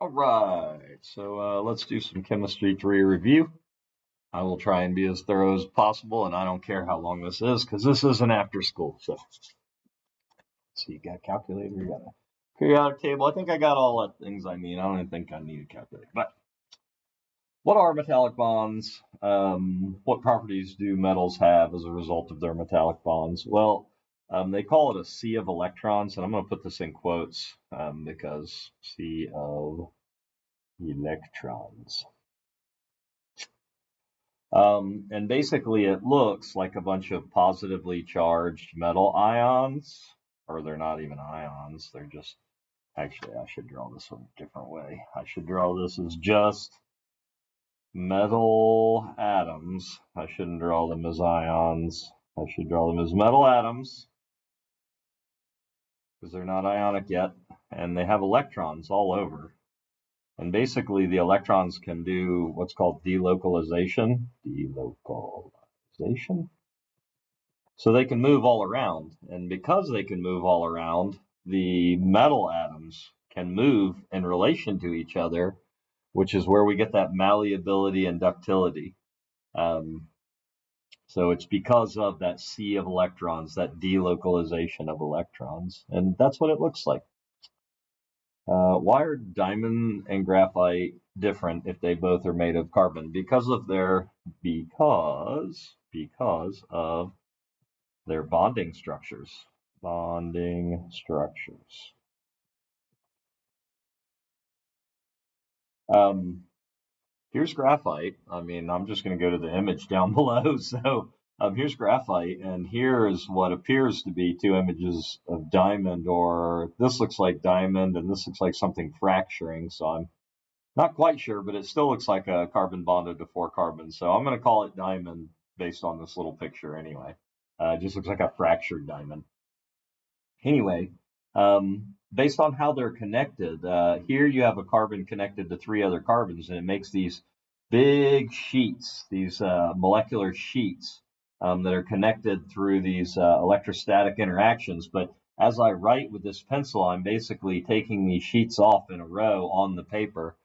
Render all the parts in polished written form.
All right, so let's do some Chemistry 3 review. I will try and be as thorough as possible, and I don't care how long this is because this isn't after school. So, you got a calculator, you got a periodic table. I think I got all the things I need. I don't even think I need a calculator. But what are metallic bonds? What properties do metals have as a result of their metallic bonds? Well, they call it a sea of electrons, and I'm going to put this in quotes because sea of electrons. And basically, it looks like a bunch of positively charged metal ions, or they're not even ions. They're just, actually, I should draw this one a different way. I should draw this as just metal atoms. I shouldn't draw them as ions. I should draw them as metal atoms because they're not ionic yet, and they have electrons all over. And basically, the electrons can do what's called delocalization. Delocalization? So they can move all around. And because they can move all around, the metal atoms can move in relation to each other, which is where we get that malleability and ductility. Um, so it's because of that sea of electrons, that delocalization of electrons. And that's what it looks like. Why are diamond and graphite different if they both are made of carbon? Because of their bonding structures. Bonding structures. Um, Here's graphite. I mean, I'm just going to go to the image down below. So here's graphite, and here's what appears to be two images of diamond, or this looks like diamond, and this looks like something fracturing. So I'm not quite sure, but it still looks like a carbon bonded to four carbons. So I'm going to call it diamond based on this little picture anyway. It just looks like a fractured diamond. Anyway, based on how they're connected, here you have a carbon connected to three other carbons, and it makes these big sheets, these molecular sheets that are connected through these electrostatic interactions. But as I write with this pencil, I'm basically taking these sheets off in a row on the paper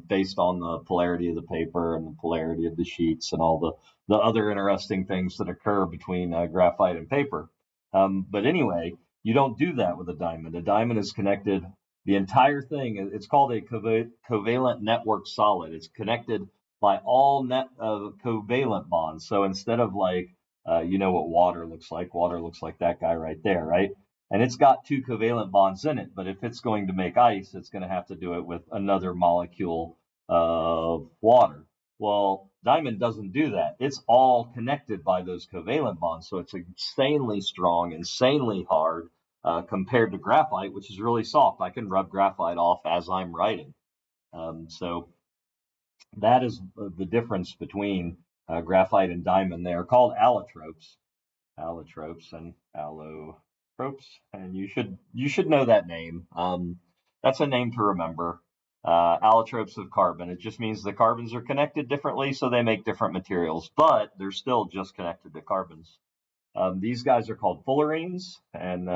based on the polarity of the paper and the polarity of the sheets and all the other interesting things that occur between graphite and paper. But anyway, you don't do that with a diamond. A diamond is connected, the entire thing, it's called a covalent network solid. It's connected by all covalent bonds. So instead of like, you know what water looks like that guy right there, right? And it's got two covalent bonds in it, but if it's going to make ice, it's going to have to do it with another molecule of water. Well, diamond doesn't do that. It's all connected by those covalent bonds, so it's insanely strong, insanely hard compared to graphite, which is really soft. I can rub graphite off as I'm writing. So that is the difference between graphite and diamond. They are called allotropes, and allotropes, and you should know that name. That's a name to remember. Allotropes of carbon. It just means the carbons are connected differently, so they make different materials, but they're still just connected to carbons. These guys are called fullerenes, and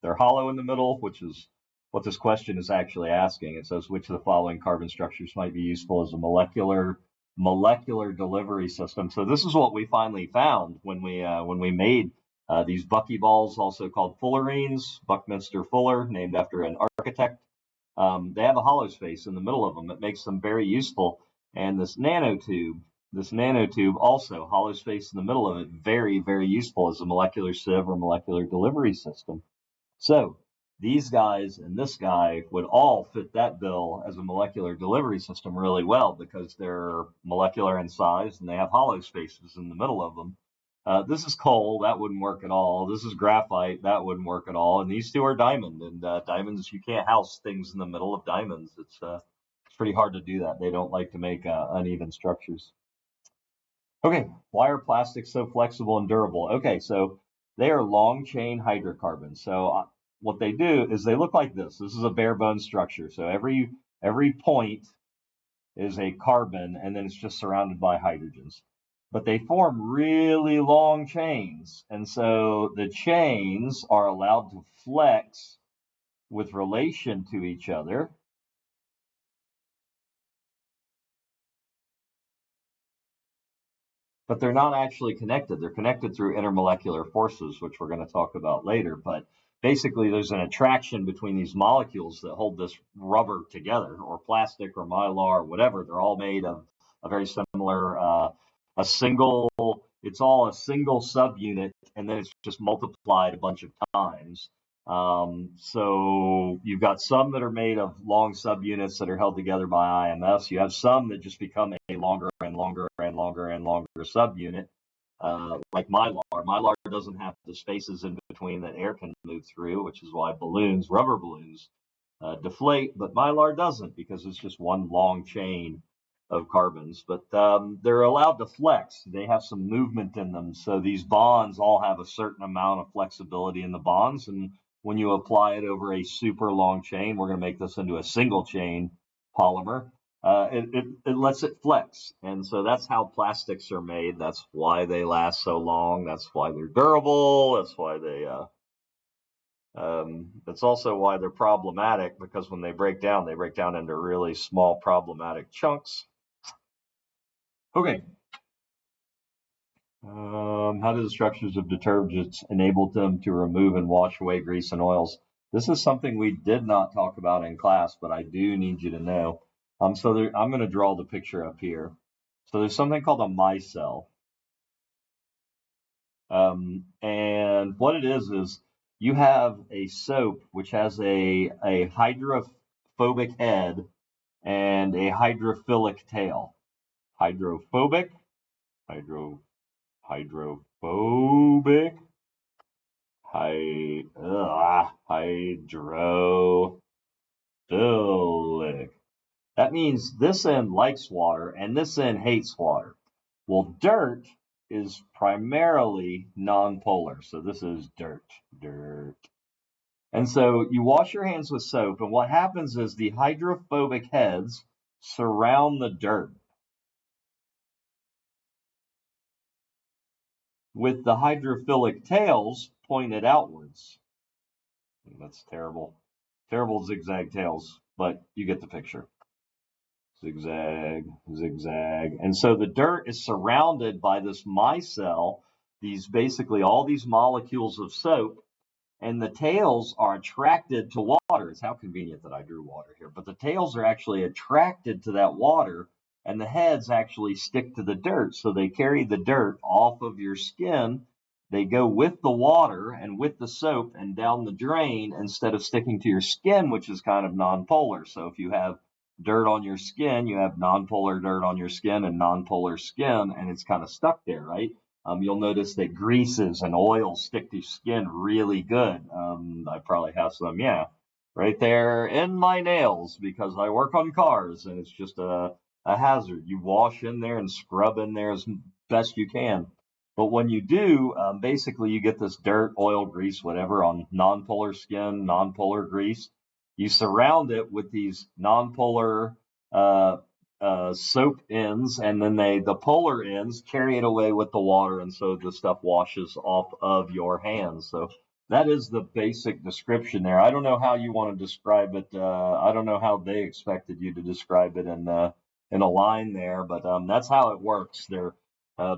they're hollow in the middle, which is what this question is actually asking. It says which of the following carbon structures might be useful as a molecular delivery system. So this is what we finally found when we made these buckyballs, also called fullerenes. Buckminster Fuller, named after an architect. They have a hollow space in the middle of them. It makes them very useful. And this nanotube also, hollow space in the middle of it, very, very useful as a molecular sieve or molecular delivery system. So these guys and this guy would all fit that bill as a molecular delivery system really well because they're molecular in size and they have hollow spaces in the middle of them. This is coal, that wouldn't work at all. This is graphite, that wouldn't work at all. And these two are diamond, and diamonds, you can't house things in the middle of diamonds. It's pretty hard to do that. They don't like to make uneven structures. Okay, why are plastics so flexible and durable? Okay, so they are long chain hydrocarbons. So what they do is they look like this. This is a bare bone structure. So every point is a carbon, and then it's just surrounded by hydrogens. But they form really long chains, and so the chains are allowed to flex with relation to each other. but they're not actually connected. They're connected through intermolecular forces, which we're going to talk about later. But basically, there's an attraction between these molecules that hold this rubber together, or plastic, or mylar, or whatever. They're all made of a very similar, a single. It's all a single subunit, and then it's just multiplied a bunch of times. So you've got some that are made of long subunits that are held together by IMFs. You have some that just become a longer and longer and longer and longer subunit, like Mylar. Mylar doesn't have the spaces in between that air can move through, which is why balloons, rubber balloons, deflate, but Mylar doesn't because it's just one long chain of carbons. But they're allowed to flex. They have some movement in them. So these bonds all have a certain amount of flexibility in the bonds, and when you apply it over a super long chain, we're going to make this into a single chain polymer. It lets it flex. And so that's how plastics are made. That's why they last so long. That's why they're durable. That's why that's also why they're problematic, because when they break down into really small problematic chunks. Okay. How do the structures of detergents enable them to remove and wash away grease and oils? This is something we did not talk about in class, but I do need you to know. I'm going to draw the picture up here. So there's something called a micelle. And what it is you have a soap which has a hydrophobic head and a hydrophilic tail. Hydrophobic, hydrophobic, hydrophilic. That means this end likes water and this end hates water. Well, dirt is primarily nonpolar. So this is dirt. And so you wash your hands with soap, and what happens is the hydrophobic heads surround the dirt, with the hydrophilic tails pointed outwards. That's terrible. Terrible zigzag tails, but you get the picture. Zigzag, zigzag. And so the dirt is surrounded by this micelle, basically all these molecules of soap, and the tails are attracted to water. It's how convenient that I drew water here, but the tails are actually attracted to that water, and the heads actually stick to the dirt. So they carry the dirt off of your skin. They go with the water and with the soap and down the drain instead of sticking to your skin, which is kind of nonpolar. So if you have dirt on your skin, you have nonpolar dirt on your skin and nonpolar skin, and it's kind of stuck there, right? You'll notice that greases and oils stick to your skin really good. I probably have some, right there in my nails because I work on cars, and it's just a hazard. You wash in there and scrub in there as best you can. But when you do, basically you get this dirt, oil, grease, whatever on nonpolar skin, nonpolar grease. You surround it with these nonpolar soap ends, and then the polar ends carry it away with the water, and so the stuff washes off of your hands. So that is the basic description there. I don't know how you want to describe it. I don't know how they expected you to describe it in a line there, but that's how it works. There,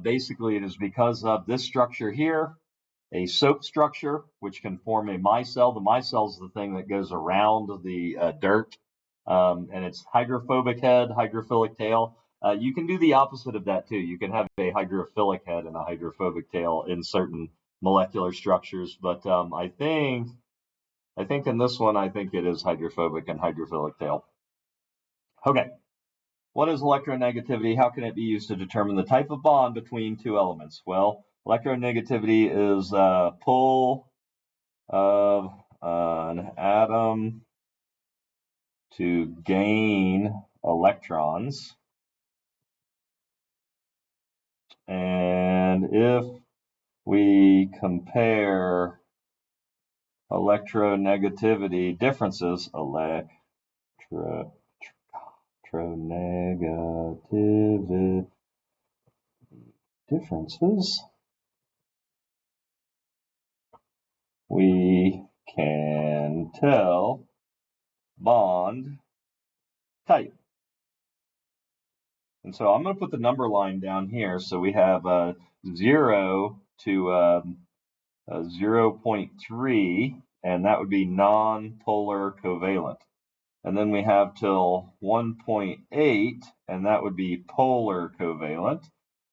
basically, it is because of this structure here, a soap structure, which can form a micelle. The micelle is the thing that goes around the dirt, and it's hydrophobic head, hydrophilic tail. You can do the opposite of that too. You can have a hydrophilic head and a hydrophobic tail in certain molecular structures, but I think in this one, I think it is hydrophobic and hydrophilic tail. Okay. What is electronegativity? How can it be used to determine the type of bond between two elements? Well, electronegativity is pull of an atom to gain electrons. And if we compare electronegativity differences, electronegativity differences, we can tell bond type. And so I'm going to put the number line down here. So we have 0 to 0.3, and that would be non-polar covalent. And then we have till 1.8, and that would be polar covalent.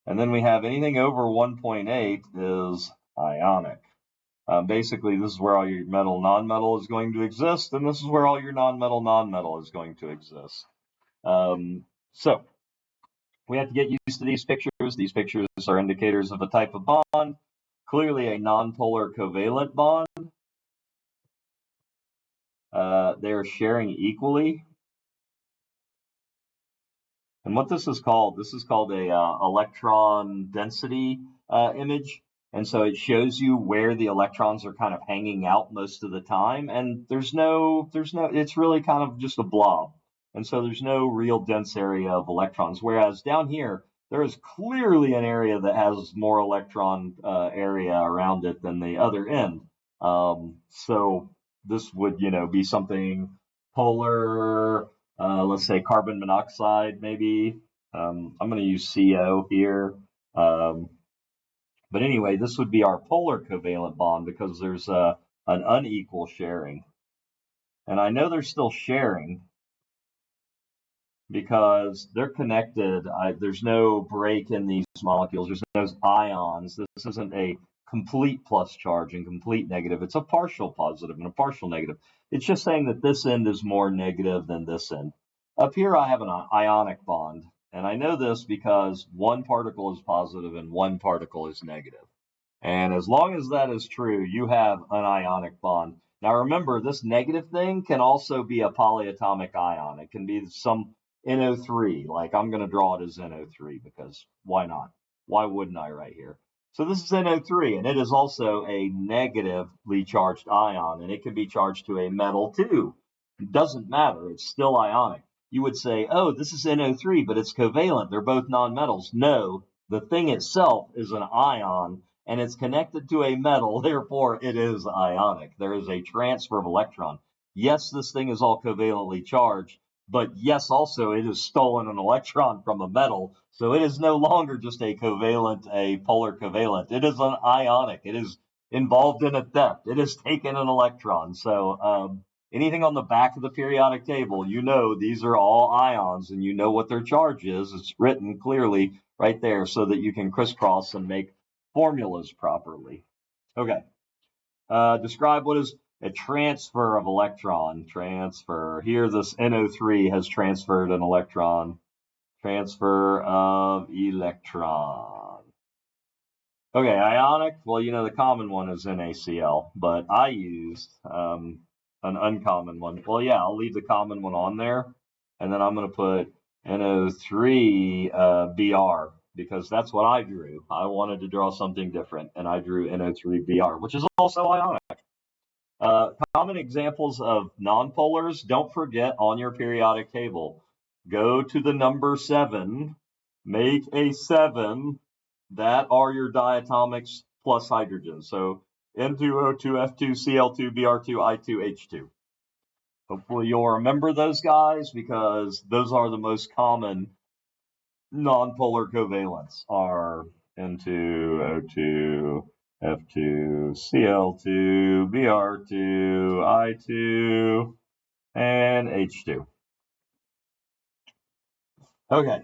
And then we have anything over 1.8 is ionic. Basically, this is where all your metal nonmetal is going to exist, and this is where all your nonmetal nonmetal is going to exist. So we have to get used to these pictures. These pictures are indicators of a type of bond. Clearly a nonpolar covalent bond. They're sharing equally. And what this is called a electron density image. And so it shows you where the electrons are kind of hanging out most of the time. And it's really kind of just a blob. And so there's no real dense area of electrons. Whereas down here, there is clearly an area that has more electron area around it than the other end. So this would, be something polar, let's say carbon monoxide, maybe. I'm going to use CO here. But anyway, this would be our polar covalent bond because there's an unequal sharing. And I know they're still sharing because they're connected. There's no break in these molecules. There's no ions. This isn't a complete plus charge and complete negative. It's a partial positive and a partial negative. It's just saying that this end is more negative than this end. Up here, I have an ionic bond. And I know this because one particle is positive and one particle is negative. And as long as that is true, you have an ionic bond. Now remember, this negative thing can also be a polyatomic ion. It can be some NO3, like I'm going to draw it as NO3 because why not? Why wouldn't I right here? So this is NO3, and it is also a negatively charged ion, and it can be charged to a metal too. It doesn't matter. It's still ionic. You would say, oh, this is NO3, but it's covalent. They're both nonmetals. No, the thing itself is an ion, and it's connected to a metal, therefore it is ionic. There is a transfer of electron. Yes, this thing is all covalently charged, but yes, also it has stolen an electron from a metal, so it is no longer just a covalent, a polar covalent. It is an ionic. It is involved in a theft. It has taken an electron. So anything on the back of the periodic table, these are all ions, and you know what their charge is. It's written clearly right there so that you can crisscross and make formulas properly. Okay. Describe what is a transfer of electron. Transfer. Here, this NO3 has transferred an electron. Transfer of electron. Okay, ionic. Well, the common one is NaCl, but I used an uncommon one. Well, yeah, I'll leave the common one on there, and then I'm going to put NO3 Br because that's what I drew. I wanted to draw something different, and I drew NO3 Br, which is also ionic. Common examples of nonpolars, don't forget on your periodic table, go to the number 7, make a 7, that are your diatomics plus hydrogen. So N2O2, F2, Cl2, Br2, I2, H2. Hopefully you'll remember those guys because those are the most common nonpolar covalents are N2O2, F2, Cl2, Br2, I2, and H2. Okay,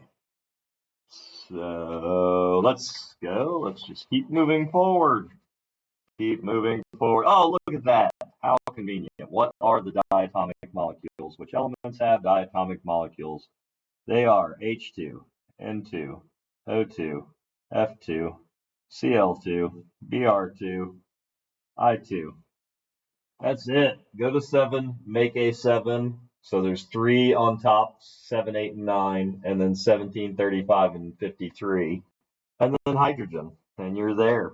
so let's go. Let's just keep moving forward. Keep moving forward. Oh, look at that. How convenient. What are the diatomic molecules? Which elements have diatomic molecules? They are H2, N2, O2, F2, Cl2, Br2, I2. That's it. Go to 7, make a 7. So there's 3 on top, 7, 8, and 9, and then 17, 35, and 53. And then hydrogen, and you're there.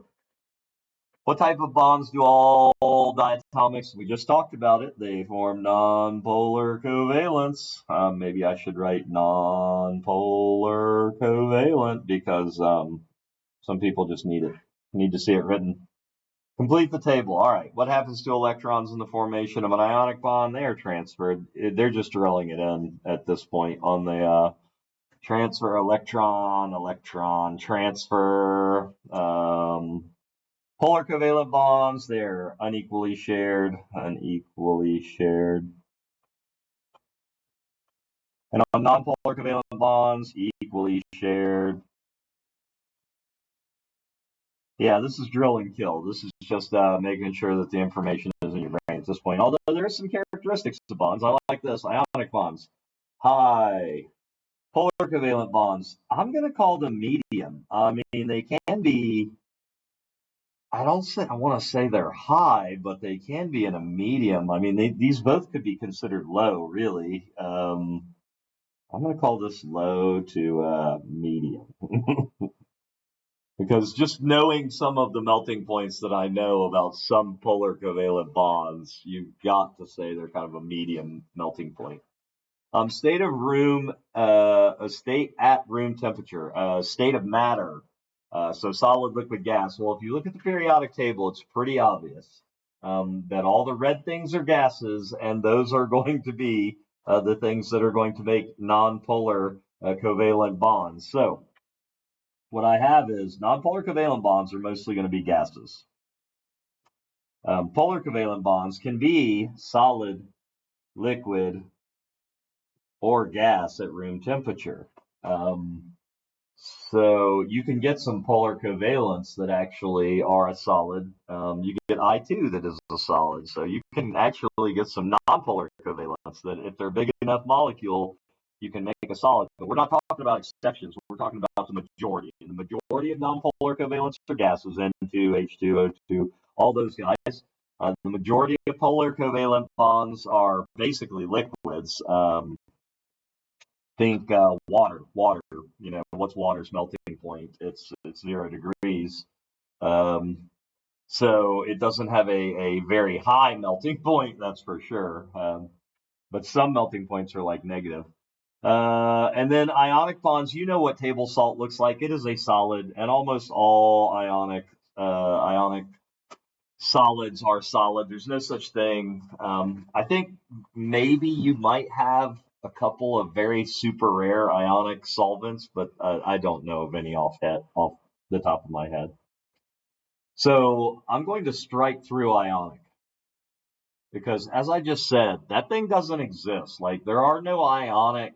What type of bonds do all diatomics? We just talked about it. They form nonpolar covalents. Maybe I should write nonpolar covalent because some people just need to see it written. Complete the table. All right. What happens to electrons in the formation of an ionic bond? They are transferred. They're just drilling it in at this point on the Transfer electron transfer. Polar covalent bonds, they're unequally shared. And on nonpolar covalent bonds, equally shared. Yeah, this is drill and kill. This is just making sure that the information is in your brain at this point. Although there are some characteristics of bonds. I like this. Ionic bonds. High. Polar covalent bonds. I'm going to call them medium. I mean, they can be, I want to say they're high, but they can be in a medium. I mean, these both could be considered low, really. I'm going to call this low to medium. Because just knowing some of the melting points that I know about some polar covalent bonds, you've got to say they're kind of a medium melting point. State of room, a state at room temperature, state of matter, so solid, liquid, gas. Well, if you look at the periodic table, it's pretty obvious that all the red things are gases, and those are going to be the things that are going to make nonpolar covalent bonds. So what I have is nonpolar covalent bonds are mostly going to be gases. Polar covalent bonds can be solid, liquid, or gas at room temperature. So you can get some polar covalents that actually are a solid. You get I2 that is a solid. So you can actually get some nonpolar covalents that if they're a big enough molecule, you can make a solid. But we're not talking about exceptions. We're talking about the majority. And the majority of nonpolar covalents are gases, N2, H2, O2, all those guys. The majority of polar covalent bonds are basically liquids. Think water. You know, what's water's melting point? It's 0 degrees. So it doesn't have a very high melting point, that's for sure. But some melting points are like negative. And then ionic bonds, you know what table salt looks like. It is a solid, and almost all ionic solids are solid. There's no such thing. I think maybe you might have a couple of very super rare ionic solvents, but I don't know of any off the top of my head. So I'm going to strike through ionic because, as I just said, that thing doesn't exist. Like there are no ionic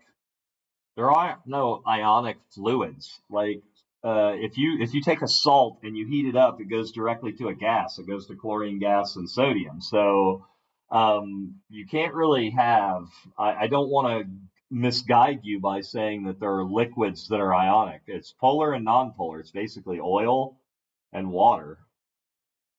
fluids. Like if you take a salt and you heat it up, it goes directly to a gas. It goes to chlorine gas and sodium. So you can't really have. I don't want to misguide you by saying that there are liquids that are ionic. It's polar and nonpolar. It's basically oil and water.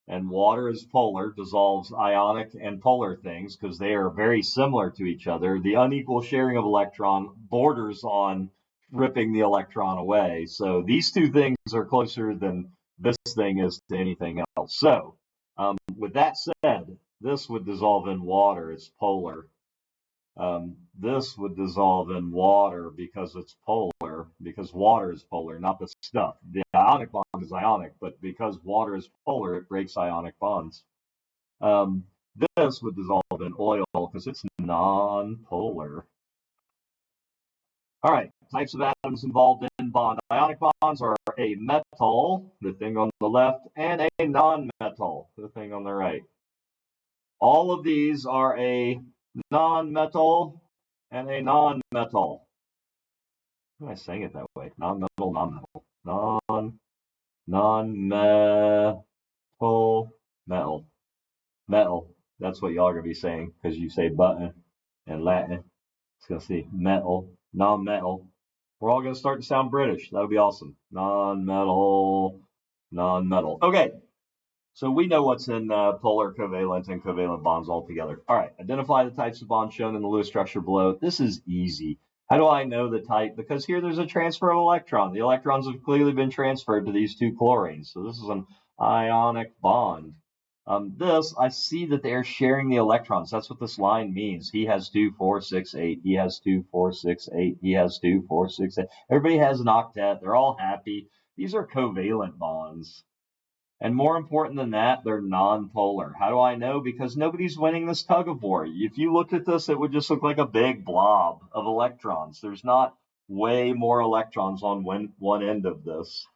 And water is polar, dissolves ionic and polar things because they are very similar to each other. The unequal sharing of electron borders on ripping the electron away. So these two things are closer than this thing is to anything else. So with that said, this would dissolve in water. It's polar. This would dissolve in water because it's polar, because water is polar, not the stuff. The ionic bond is ionic, but because water is polar, it breaks ionic bonds. This would dissolve in oil because it's non-polar. All right, types of atoms involved in bond. Ionic bonds are a metal, the thing on the left, and a non-metal, the thing on the right. All of these are a non-metal and a non-metal. Why am I saying it that way? Non-metal, non-metal. Non-metal, metal. Metal. That's what y'all are going to be saying because you say button in Latin. It's going to see metal, non-metal. We're all going to start to sound British. That would be awesome. Non-metal, non-metal. Okay. So we know what's in polar covalent and covalent bonds altogether. All right, identify the types of bonds shown in the Lewis structure below. This is easy. How do I know the type? Because here there's a transfer of electron. The electrons have clearly been transferred to these two chlorines. So this is an ionic bond. This, I see that they're sharing the electrons. That's what this line means. He has 2, 4, 6, 8. He has 2, 4, 6, 8. He has 2, 4, 6, 8. Everybody has an octet. They're all happy. These are covalent bonds. And more important than that, they're non-polar. How do I know? Because nobody's winning this tug of war. If you looked at this, it would just look like a big blob of electrons. There's not way more electrons on one end of this.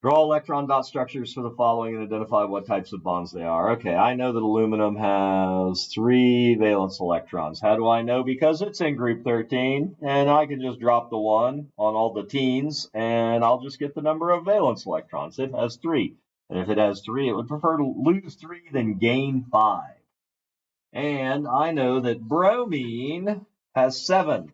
Draw electron dot structures for the following and identify what types of bonds they are. Okay, I know that aluminum has 3 valence electrons. How do I know? Because it's in group 13, and I can just drop the 1 on all the teens, and I'll just get the number of valence electrons. It has 3. And if it has 3, it would prefer to lose 3 than gain 5. And I know that bromine has 7.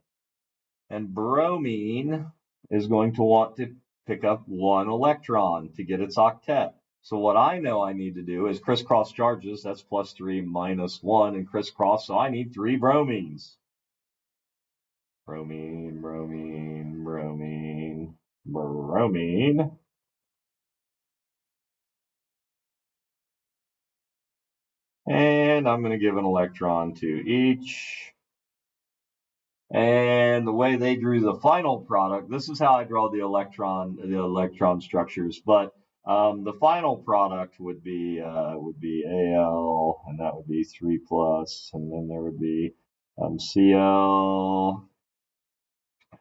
And bromine is going to want to pick up 1 electron to get its octet. So what I know I need to do is crisscross charges. That's plus 3 minus 1 and crisscross. So I need 3 bromines. Bromine, bromine, bromine, bromine. And I'm going to give an electron to each. And the way they drew the final product, this is how I draw the electron structures. But the final product would be Al, and that would be 3 plus, and then there would be Cl,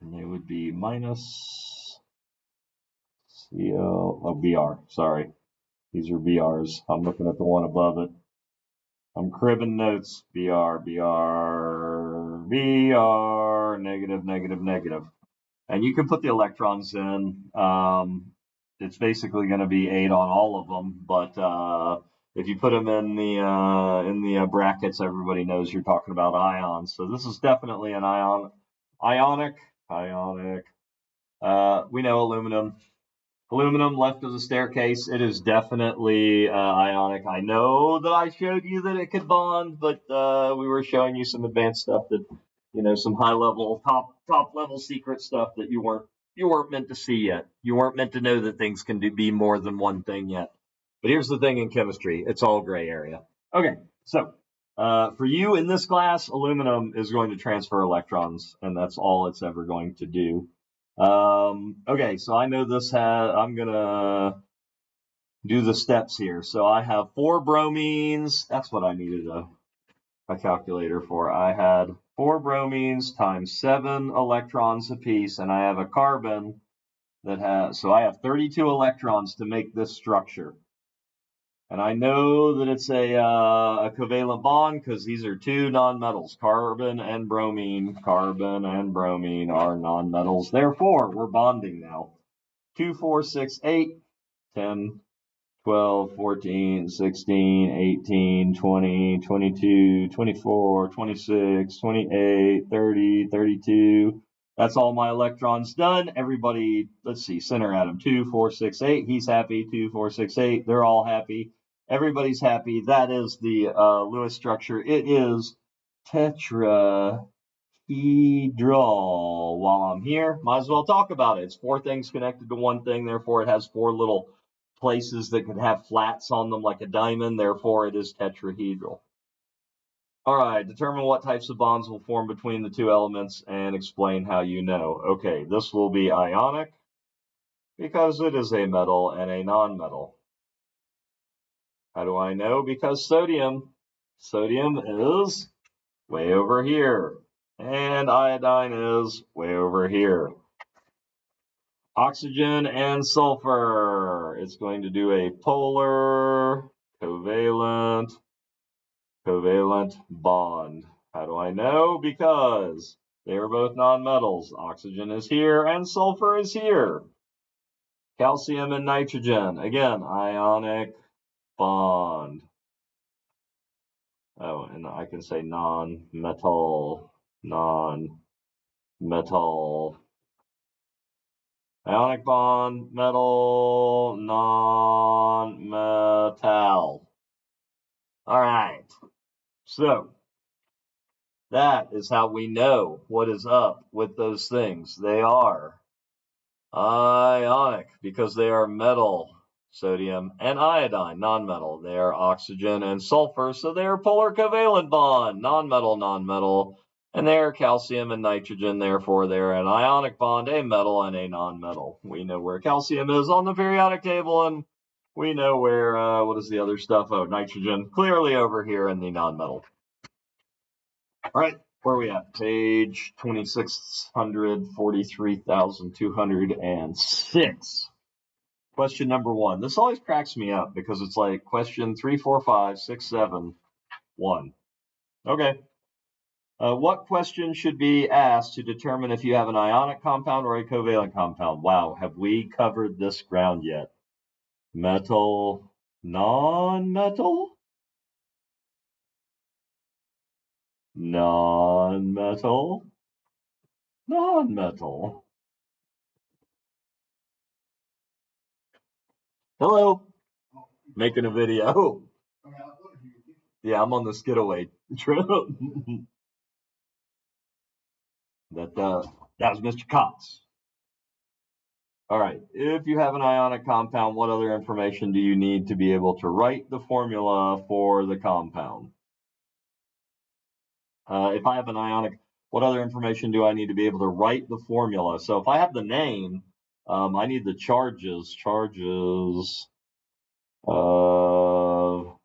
and they would be minus Cl. Oh, Br. Sorry, these are Brs. I'm looking at the one above it. I'm cribbing notes. Br, negative, negative, negative. And you can put the electrons in. It's basically going to be 8 on all of them, but if you put them in the brackets, everybody knows you're talking about ions. So this is definitely an ionic. We know aluminum. Aluminum left of the staircase, it is definitely ionic. I know that I showed you that it could bond, but we were showing you some advanced stuff that, some high level, top level secret stuff that you weren't meant to see yet. You weren't meant to know that things can be more than one thing yet. But here's the thing in chemistry, it's all gray area. Okay, so for you in this class, aluminum is going to transfer electrons, and that's all it's ever going to do. Okay, so I know I'm gonna do the steps here. So I have 4 bromines. That's what I needed a calculator for. I had 4 bromines times 7 electrons apiece, and I have a carbon so I have 32 electrons to make this structure. And I know that it's a covalent bond because these are 2 nonmetals, carbon and bromine. Carbon and bromine are nonmetals. Therefore, we're bonding now. 2, 4, 6, 8, 10, 12, 14, 16, 18, 20, 22, 24, 26, 28, 30, 32. That's all my electrons done. Everybody, let's see, center atom. 2, 4, 6, 8. He's happy. 2, 4, 6, 8. They're all happy. Everybody's happy. That is the Lewis structure. It is tetrahedral. While I'm here, might as well talk about it. It's 4 things connected to one thing. Therefore, it has 4 little places that could have flats on them like a diamond. Therefore, it is tetrahedral. All right, determine what types of bonds will form between the 2 elements and explain how you know. Okay, this will be ionic because it is a metal and a nonmetal. How do I know? Because sodium is way over here, and iodine is way over here. Oxygen and sulfur. It's going to do a polar covalent bond. How do I know? Because they are both nonmetals. Oxygen is here and sulfur is here. Calcium and nitrogen. Again, ionic bond. Oh, and I can say non-metal. Ionic bond, metal, non-metal. All right. So that is how we know what is up with those things. They are ionic because they are metal, sodium, and iodine, nonmetal. They are oxygen and sulfur, so they are polar covalent bond, nonmetal. And they are calcium and nitrogen, therefore they're an ionic bond, a metal and a nonmetal. We know where calcium is on the periodic table, and we know where, what is the other stuff? Oh, nitrogen, clearly over here in the nonmetal. All right, Where are we at? Page 2643,206. Question number 1. This always cracks me up because it's like question 3, 4, 5, 6, 7, 1. Okay. What question should be asked to determine if you have an ionic compound or a covalent compound? Wow, have we covered this ground yet? Metal, non-metal? Non-metal, non-metal. Hello, making a video. Yeah, I'm on the Skidaway trip. that was Mr. Cox. All right. If you have an ionic compound, what other information do you need to be able to write the formula for the compound? If I have an ionic, what other information do I need to be able to write the formula? So if I have the name, I need the charges of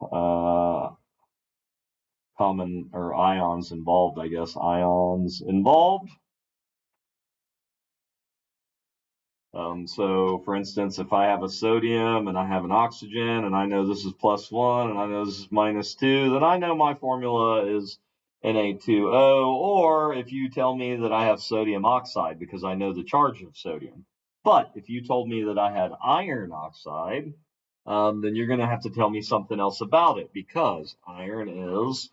common or ions involved, I guess. Ions involved. So for instance, if I have a sodium and I have an oxygen and I know this is +1 and I know this is -2, then I know my formula is Na2O. Or if you tell me that I have sodium oxide because I know the charge of sodium. But if you told me that I had iron oxide, then you're going to have to tell me something else about it because iron is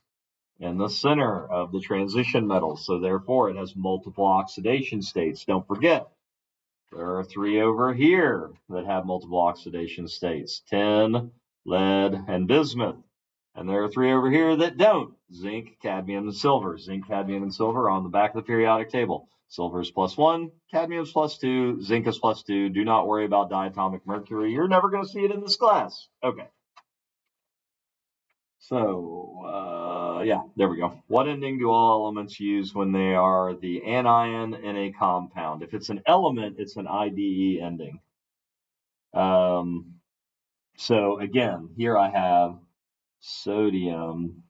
in the center of the transition metals. So therefore, it has multiple oxidation states. Don't forget. There are 3 over here that have multiple oxidation states, tin, lead, and bismuth. And there are 3 over here that don't, zinc, cadmium, and silver. Zinc, cadmium, and silver are on the back of the periodic table. Silver is +1, cadmium is +2, zinc is +2. Do not worry about diatomic mercury. You're never going to see it in this class. Okay. So, yeah, there we go. What ending do all elements use when they are the anion in a compound? If it's an element, it's an IDE ending. So again, here I have sodium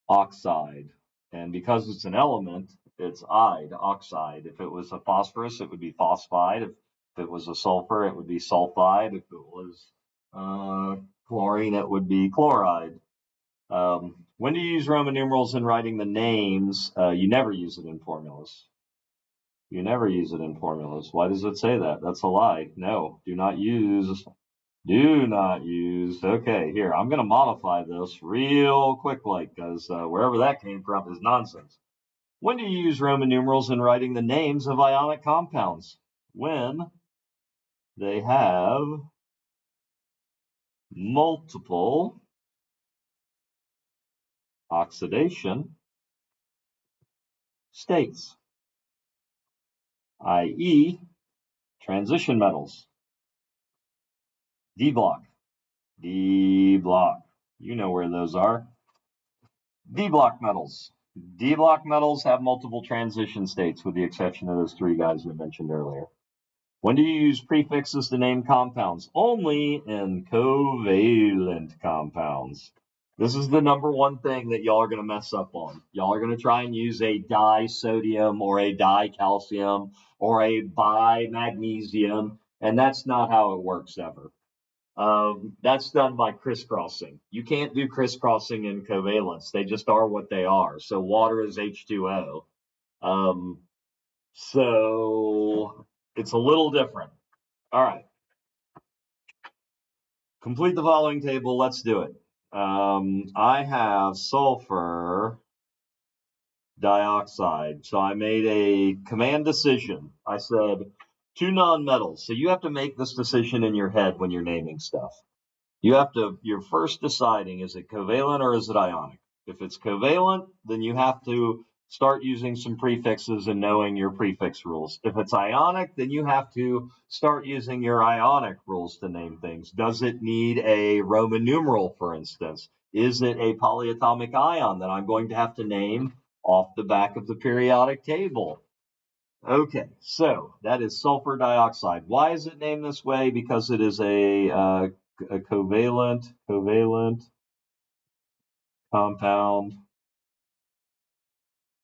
oxide. And because it's an element, it's ide, oxide. If it was a phosphorus, it would be phosphide. If it was a sulfur, it would be sulfide. If it was chlorine, it would be chloride. When do you use Roman numerals in writing the names? You never use it in formulas. You never use it in formulas. Why does it say that? That's a lie. No, do not use. Do not use. Okay, here, I'm going to modify this real quick, like, because wherever that came from is nonsense. When do you use Roman numerals in writing the names of ionic compounds? When they have multiple oxidation states, i.e., transition metals. D block. D block. You know where those are. D block metals. D block metals have multiple transition states with the exception of those 3 guys we mentioned earlier. When do you use prefixes to name compounds? Only in covalent compounds. This is the number 1 thing that y'all are going to mess up on. Y'all are going to try and use a disodium or a dicalcium or a bimagnesium, and that's not how it works ever. That's done by crisscrossing. You can't do crisscrossing in covalence. They just are what they are. So water is H2O. So it's a little different. All right. Complete the following table. Let's do it. I have sulfur dioxide. So I made a command decision. I said 2 nonmetals. So you have to make this decision in your head when you're naming stuff. You're first deciding, is it covalent or is it ionic? If it's covalent, then you have to start using some prefixes and knowing your prefix rules. If it's ionic, then you have to start using your ionic rules to name things. Does it need a Roman numeral, for instance? Is it a polyatomic ion that I'm going to have to name off the back of the periodic table? Okay, so that is sulfur dioxide. Why is it named this way? Because it is a covalent compound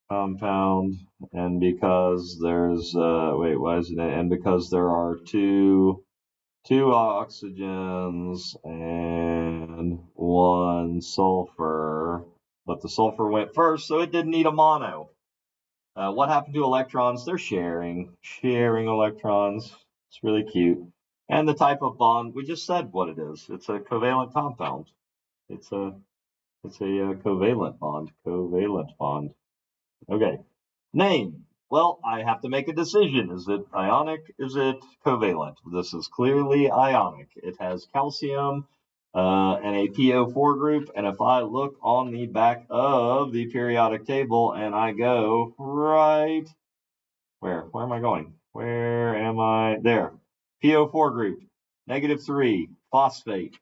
compound, and because there's why isn't it? And because there are two oxygens and one sulfur, but the sulfur went first, so it didn't need a mono. What happened to electrons? They're sharing electrons. It's really cute. And the type of bond, we just said what it is. It's a covalent compound. It's a covalent bond. Covalent bond. Okay. Name. Well, I have to make a decision. Is it ionic? Is it covalent? This is clearly ionic. It has calcium and a PO4 group. And if I look on the back of the periodic table and I go right where am I going? Where am I? There. PO4 group, -3, phosphate.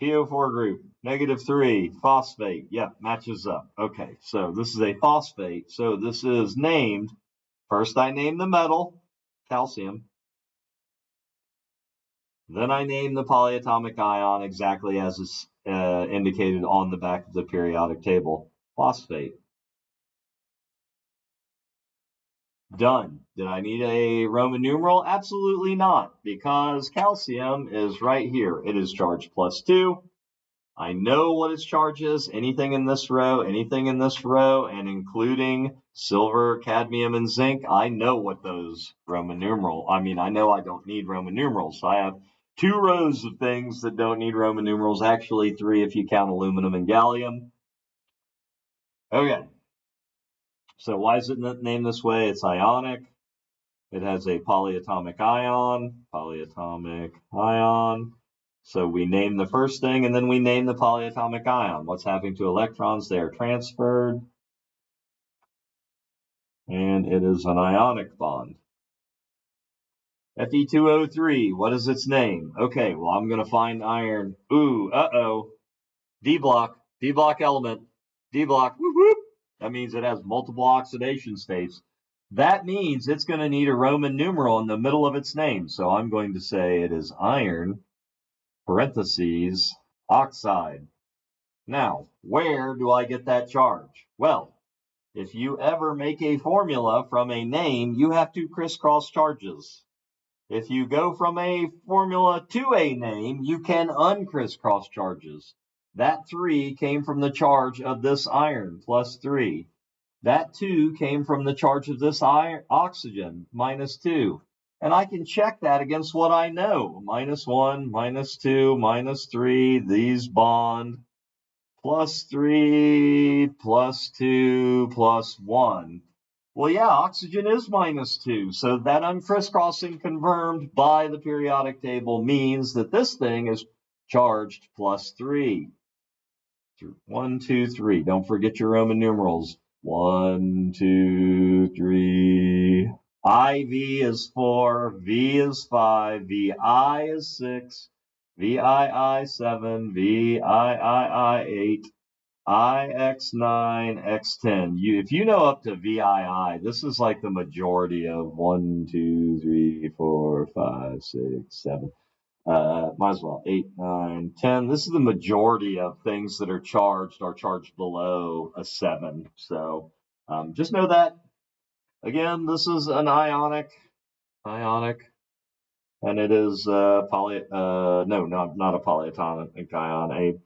PO4 group, -3, phosphate. Yep, matches up. Okay, so this is a phosphate. So this is named, first I name the metal, calcium. Then I name the polyatomic ion exactly as is indicated on the back of the periodic table, phosphate. Done. Did I need a Roman numeral? Absolutely not, because calcium is right here. It is charged +2. I know what its charge is. Anything in this row, and including silver, cadmium, and zinc, I know what those Roman numeral. I know I don't need Roman numerals. So I have 2 rows of things that don't need Roman numerals. Actually, 3 if you count aluminum and gallium. Okay. So why is it named this way? It's ionic. It has a polyatomic ion. So we name the first thing, and then we name the polyatomic ion. What's happening to electrons? They are transferred. And it is an ionic bond. Fe2O3, what is its name? Okay, well, I'm going to find iron. Ooh, uh-oh. D block element. D block, whoop, whoop. That means it has multiple oxidation states. That means it's going to need a Roman numeral in the middle of its name. So I'm going to say it is iron, parentheses, oxide. Now, where do I get that charge? Well, if you ever make a formula from a name, you have to crisscross charges. If you go from a formula to a name, you can uncrisscross charges. That 3 came from the charge of this iron, +3. That 2 came from the charge of this oxygen, -2. And I can check that against what I know. -1, -2, -3, these bond, +3, +2, +1. Well, yeah, oxygen is -2. So that uncrisscrossing confirmed by the periodic table means that this thing is charged +3. 1, 2, 3. Don't forget your Roman numerals. 1, 2, 3. IV is 4. V is 5. VI is 6. VII 7. VIII 8. IX9, X10. If you know up to VII, this is like the majority of 1, 2, 3, 4, 5, 6, 7. Might as well 8, 9, 10. This is the majority of things that are charged below a 7. So just know that. Again, this is an ionic, and it is not a polyatomic ion, a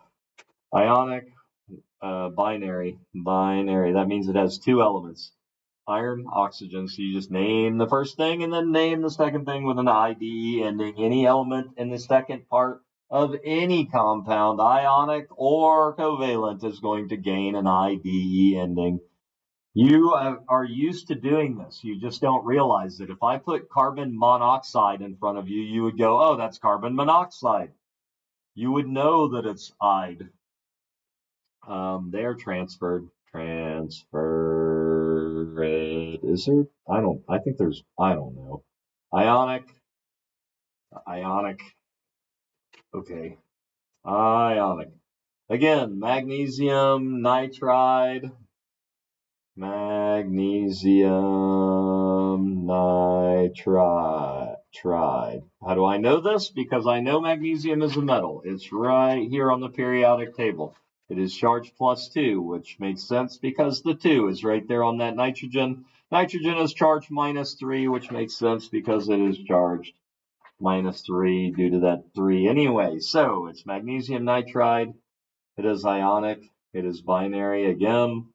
ionic binary. That means it has 2 elements, iron, oxygen. So you just name the first thing and then name the second thing with an IDE ending. Any element in the second part of any compound, ionic or covalent, is going to gain an IDE ending. You are used to doing this. You just don't realize that if I put carbon monoxide in front of you, you would go, oh, that's carbon monoxide. You would know that it's IDE. They're transferred. Is there? I think there's, I don't know. Ionic. Okay. Ionic. Again, magnesium nitride. Magnesium nitride. How do I know this? Because I know magnesium is a metal. It's right here on the periodic table. It is charged +2, which makes sense because the 2 is right there on that nitrogen. Nitrogen is charged -3, which makes sense because it is charged -3 due to that 3 anyway. So it's magnesium nitride. It is ionic. It is binary again,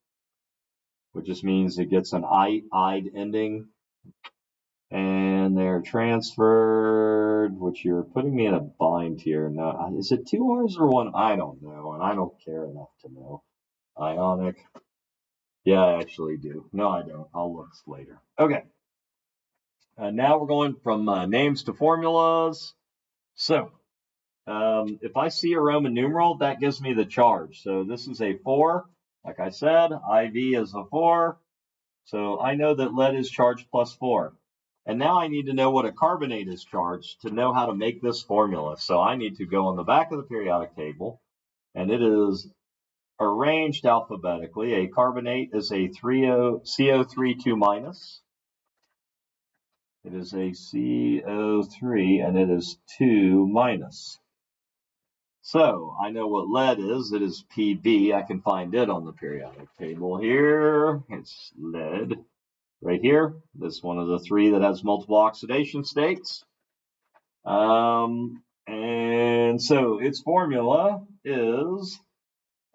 which just means it gets an "-ide" ending. And they're transferred, which you're putting me in a bind here. Now, is it 2 R's or 1? I don't know, and I don't care enough to know. Ionic. Yeah, I actually do. No, I don't. I'll look later. Okay. Now we're going from names to formulas. So, if I see a Roman numeral, that gives me the charge. So this is a 4. Like I said, IV is a 4. So I know that lead is charged +4. And now I need to know what a carbonate is charged to know how to make this formula. So I need to go on the back of the periodic table, and it is arranged alphabetically. A carbonate is a CO3 2-. It is a CO3, and it is 2-. So I know what lead is. It is Pb. I can find it on the periodic table here. It's lead. Right here, this one of the 3 that has multiple oxidation states. And so its formula is,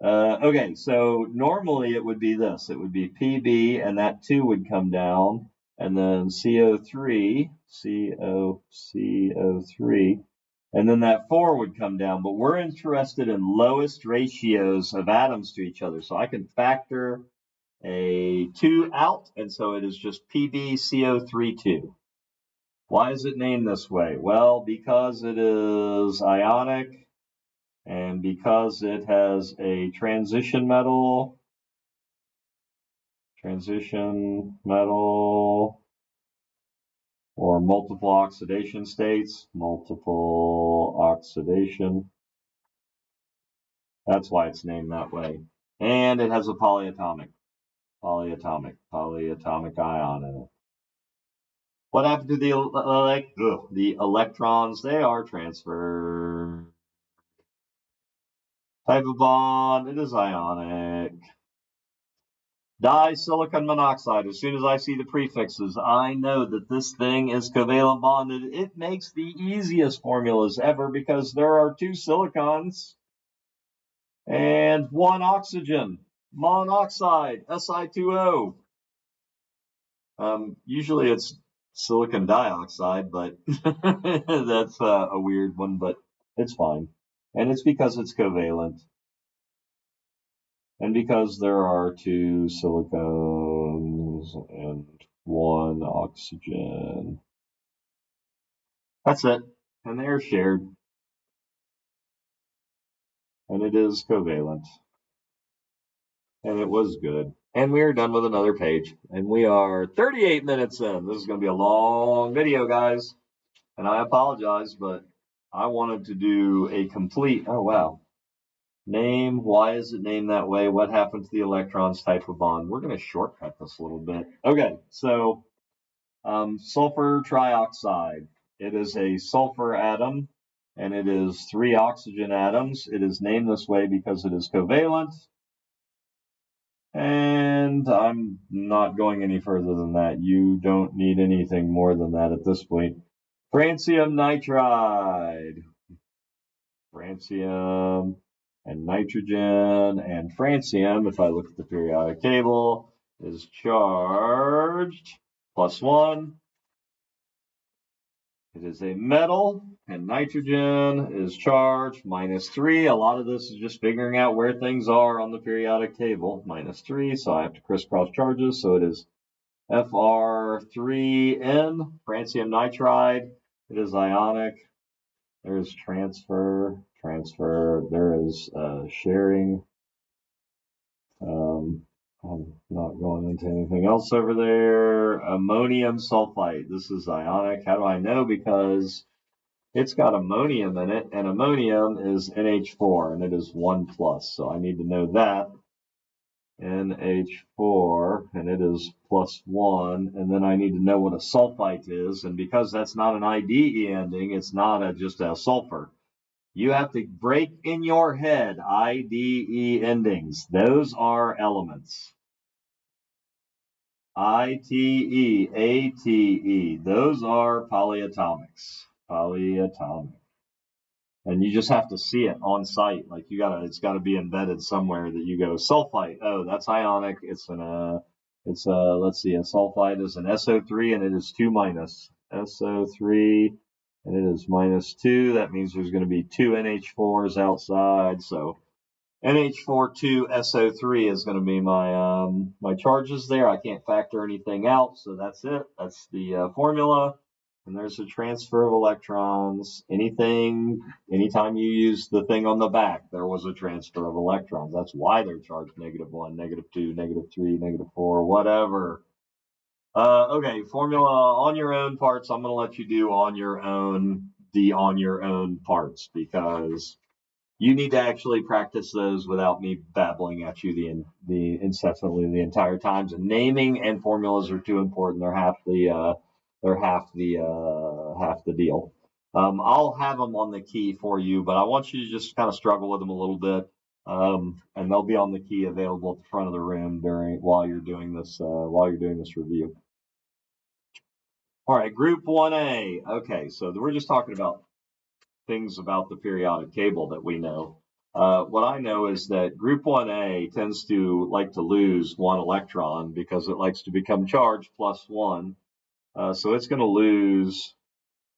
okay, so normally it would be this. It would be Pb, and that 2 would come down, and then CO3, CO3, and then that 4 would come down. But we're interested in lowest ratios of atoms to each other. So I can factor a 2 out, and so it is just PbCO3 2. Why is it named this way? Well, because it is ionic, and because it has a transition metal, or multiple oxidation states, multiple oxidation. That's why it's named that way. And it has a polyatomic ion in it. What happened to the electrons? They are transferred. Type of bond, it is ionic. Disilicon monoxide. As soon as I see the prefixes, I know that this thing is covalent bonded. It makes the easiest formulas ever because there are 2 silicons and 1 oxygen. Monoxide, Si2O. Usually it's silicon dioxide, but that's a weird one, but it's fine. And it's because it's covalent. And because there are 2 silicons and 1 oxygen. That's it. And they're shared. And it is covalent. And it was good. And we are done with another page. And we are 38 minutes in. This is going to be a long video, guys. And I apologize, but I wanted to do a complete, oh wow. Name, why is it named that way? What happened to the electrons, type of bond? We're going to shortcut this a little bit. Okay, so sulfur trioxide. It is a sulfur atom, and it is 3 oxygen atoms. It is named this way because it is covalent. And I'm not going any further than that. You don't need anything more than that at this point. Francium nitride. Francium and nitrogen and francium, if I look at the periodic table, is charged +1. It is a metal, and nitrogen is charged -3. A lot of this is just figuring out where things are on the periodic table. -3, so I have to crisscross charges. So it is Fr3n, francium nitride. It is ionic. There is transfer. There is sharing. I'm not going into anything else over there. Ammonium sulfite. This is ionic. How do I know? Because it's got ammonium in it, and ammonium is NH4, and it is 1+. So I need to know that. NH4, and it is +1. And then I need to know what a sulfite is. And because that's not an IDE ending, it's not just a sulfur. You have to break in your head IDE endings. Those are elements. ITE, ATE. Those are polyatomics. Polyatomic. And you just have to see it on site. Like it's gotta be embedded somewhere that you go sulfite. Oh, that's ionic. Let's see, a sulfite is an SO3 and it is 2 minus. SO3 and it is -2. That means there's going to be 2 NH4s outside. So NH42SO3 is going to be my charges there. I can't factor anything out, so that's it. That's the formula. And there's a transfer of electrons. Anytime you use the thing on the back, there was a transfer of electrons. That's why they're charged -1, -2, -3, -4, whatever. Okay, formula on your own parts. I'm going to let you do on your own parts because you need to actually practice those without me babbling at you the incessantly the entire time. And naming and formulas are too important. They're half the deal. I'll have them on the key for you, but I want you to just kind of struggle with them a little bit. And they'll be on the key available at the front of the room while you're doing this review. All right, group 1A. Okay, so we're just talking about things about the periodic table that we know. What I know is that group 1A tends to like to lose 1 electron because it likes to become charged +1. So it's going to lose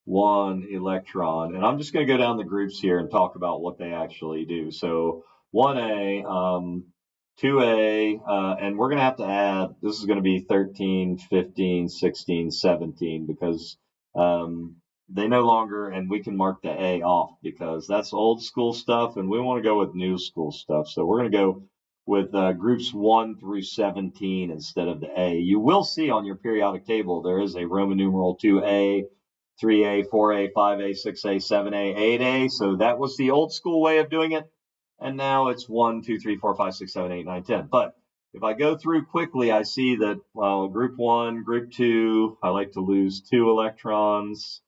1 electron. And I'm just going to go down the groups here and talk about what they actually do. So 1A, 2A, and we're going to have to add, this is going to be 13, 15, 16, 17 because they no longer, and we can mark the A off because that's old school stuff and we want to go with new school stuff. So we're going to go with groups 1 through 17 instead of the A. You will see on your periodic table there is a Roman numeral 2A, 3A, 4A, 5A, 6A, 7A, 8A. So that was the old school way of doing it. And now it's 1, 2, 3, 4, 5, 6, 7, 8, 9, 10. But if I go through quickly, I see that, well, group 1, group 2, I like to lose 2 electrons.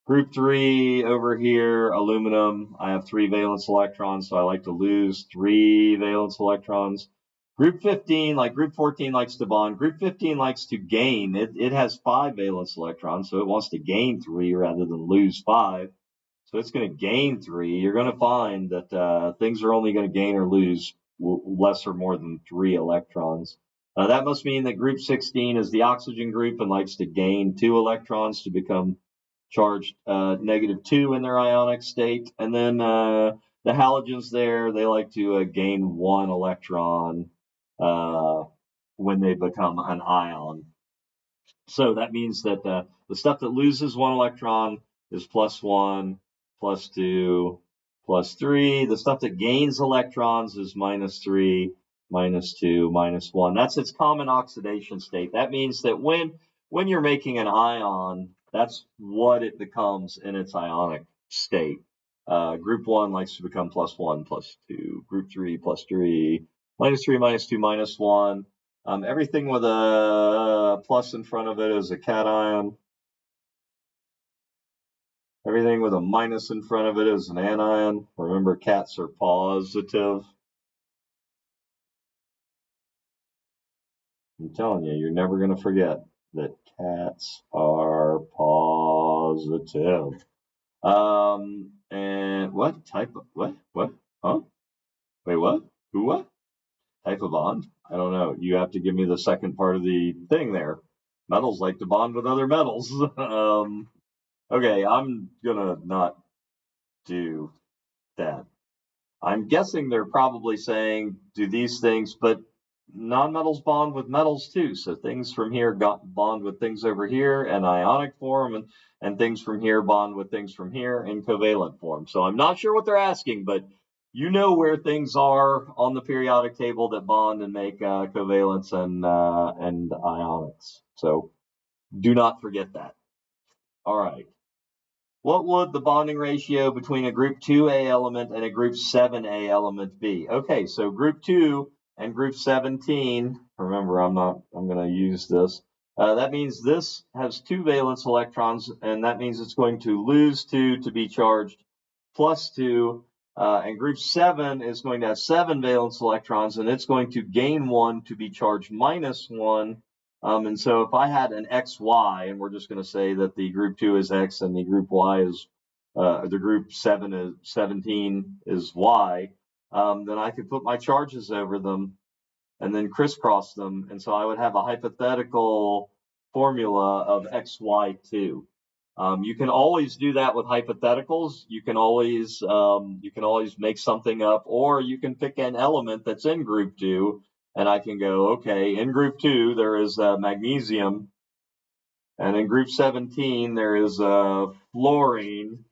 Group 3 over here, aluminum, I have 3 valence electrons, so I like to lose 3 valence electrons. Group 15, like group 14 likes to bond. Group 15 likes to gain. It has 5 valence electrons, so it wants to gain 3 rather than lose 5. So it's going to gain 3. You're going to find that things are only going to gain or lose less or more than 3 electrons. That must mean that group 16 is the oxygen group and likes to gain 2 electrons to become charged -2 in their ionic state. And then the halogens there, they like to gain 1 electron when they become an ion. So that means that the stuff that loses 1 electron is +1, +2, +3. The stuff that gains electrons is -3, -2, -1. That's its common oxidation state. That means that when you're making an ion, that's what it becomes in its ionic state. Group 1 likes to become +1, +2. Group 3, +3, -3, -2, -1. Everything with a plus in front of it is a cation. Everything with a minus in front of it is an anion. Remember, cats are positive. I'm telling you, you're never going to forget that cats are positive. And what type of, what? Huh? Wait, what? Who, what? Type of bond? I don't know. You have to give me the second part of the thing there. Metals like to bond with other metals. Okay, I'm gonna not do that. I'm guessing they're probably saying do these things, but nonmetals bond with metals too. So things from here bond with things over here in ionic form, and things from here bond with things from here in covalent form. So I'm not sure what they're asking, but you know where things are on the periodic table that bond and make covalents and ionics. So do not forget that. All right. What would the bonding ratio between a group 2A element and a group 7A element be? Okay, so group 2 and group 17, remember I'm going to use this. That means this has 2 valence electrons, and that means it's going to lose 2 to be charged plus 2, and group 7 is going to have 7 valence electrons, and it's going to gain 1 to be charged minus 1. And so if I had an XY, and we're just going to say that the group 2 is X and the group Y is, the group 7 is 17 is Y, then I could put my charges over them and then crisscross them. And so I would have a hypothetical formula of XY2. You can always do that with hypotheticals. You can always make something up, or you can pick an element that's in group 2, and I can go, okay, in group 2 there is magnesium, and in group 17 there is fluorine,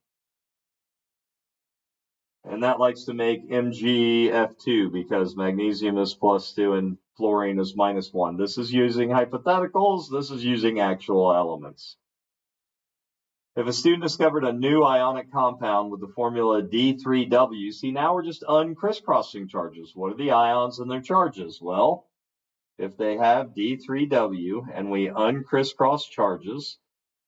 and that likes to make MgF2 because magnesium is plus 2 and fluorine is minus 1. This is using hypotheticals. This is using actual elements. If a student discovered a new ionic compound with the formula D3W, see, now we're just uncrisscrossing charges. What are the ions and their charges? Well, if they have D3W and we uncrisscross charges,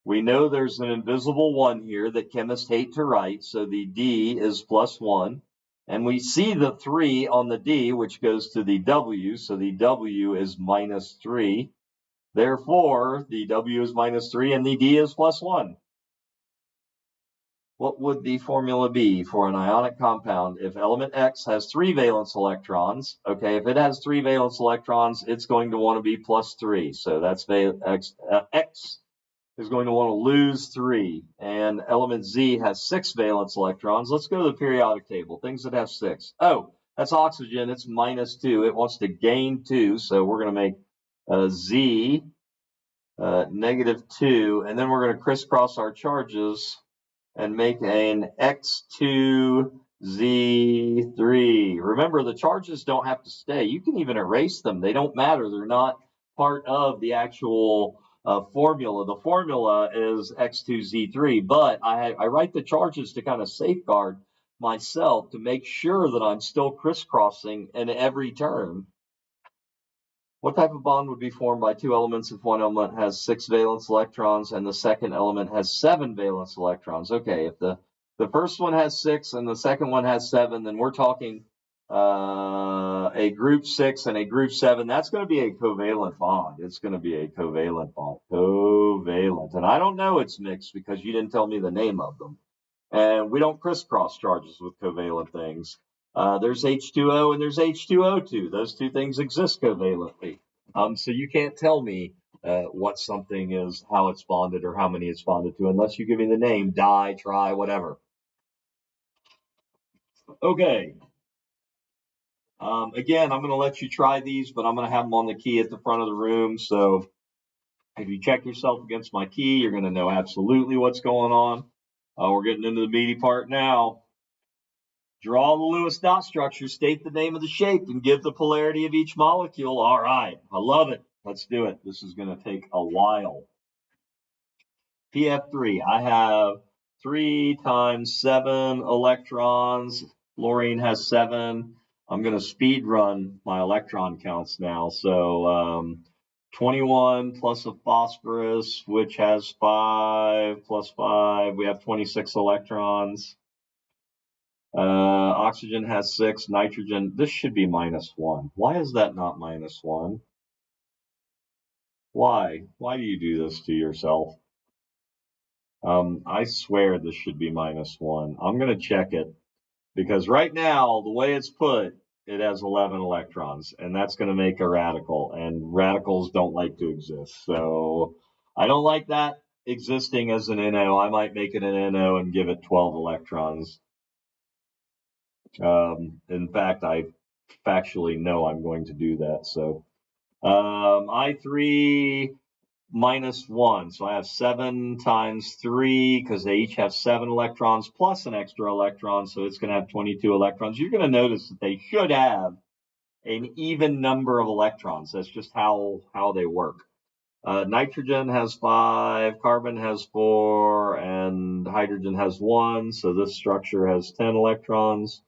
we know there's an invisible 1 here that chemists hate to write, so the D is plus 1. And we see the 3 on the D, which goes to the W, so the W is minus 3. Therefore, the W is minus 3 and the D is plus 1. What would the formula be for an ionic compound if element X has 3 valence electrons? Okay, if it has 3 valence electrons, it's going to want to be plus 3. So that's X is going to want to lose 3. And element Z has 6 valence electrons. Let's go to the periodic table, things that have 6. Oh, that's oxygen. It's minus 2. It wants to gain 2. So we're going to make Z negative 2. And then we're going to crisscross our charges and make an X2Z3. Remember, the charges don't have to stay. You can even erase them. They don't matter. They're not part of the actual formula. The formula is X2Z3, but I write the charges to kind of safeguard myself to make sure that I'm still crisscrossing in every term. What type of bond would be formed by 2 elements if one element has 6 valence electrons and the second element has 7 valence electrons? Okay, if the first one has 6 and the second one has 7, then we're talking a group 6 and a group 7. That's going to be a covalent bond. It's going to be a covalent bond. Covalent. And I don't know it's mixed because you didn't tell me the name of them. And we don't crisscross charges with covalent things. There's H2O and there's H2O2. Those two things exist covalently. So you can't tell me what something is, how it's bonded, or how many it's bonded to, unless you give me the name, di, tri, whatever. Okay. Again, I'm going to let you try these, but I'm going to have them on the key at the front of the room. So if you check yourself against my key, you're going to know absolutely what's going on. We're getting into the meaty part now. Draw the Lewis dot structure, state the name of the shape, and give the polarity of each molecule. All right, I love it. Let's do it. This is going to take a while. PF3, I have 3 times 7 electrons. Fluorine has 7. I'm going to speed run my electron counts now. So 21 plus a phosphorus, which has 5 plus 5. We have 26 electrons. Oxygen has 6, nitrogen, this should be minus 1. Why is that not minus 1? Why? Why do you do this to yourself? I swear this should be minus 1. I'm going to check it because right now, the way it's put, it has 11 electrons, and that's going to make a radical, and radicals don't like to exist. So I don't like that existing as an NO. I might make it an NO and give it 12 electrons. In fact, I factually know I'm going to do that. So I3 minus 1. So I have 7 times 3 because they each have 7 electrons plus an extra electron. So it's going to have 22 electrons. You're going to notice that they should have an even number of electrons. That's just how they work. Nitrogen has 5, carbon has 4, and hydrogen has 1. So this structure has 10 electrons.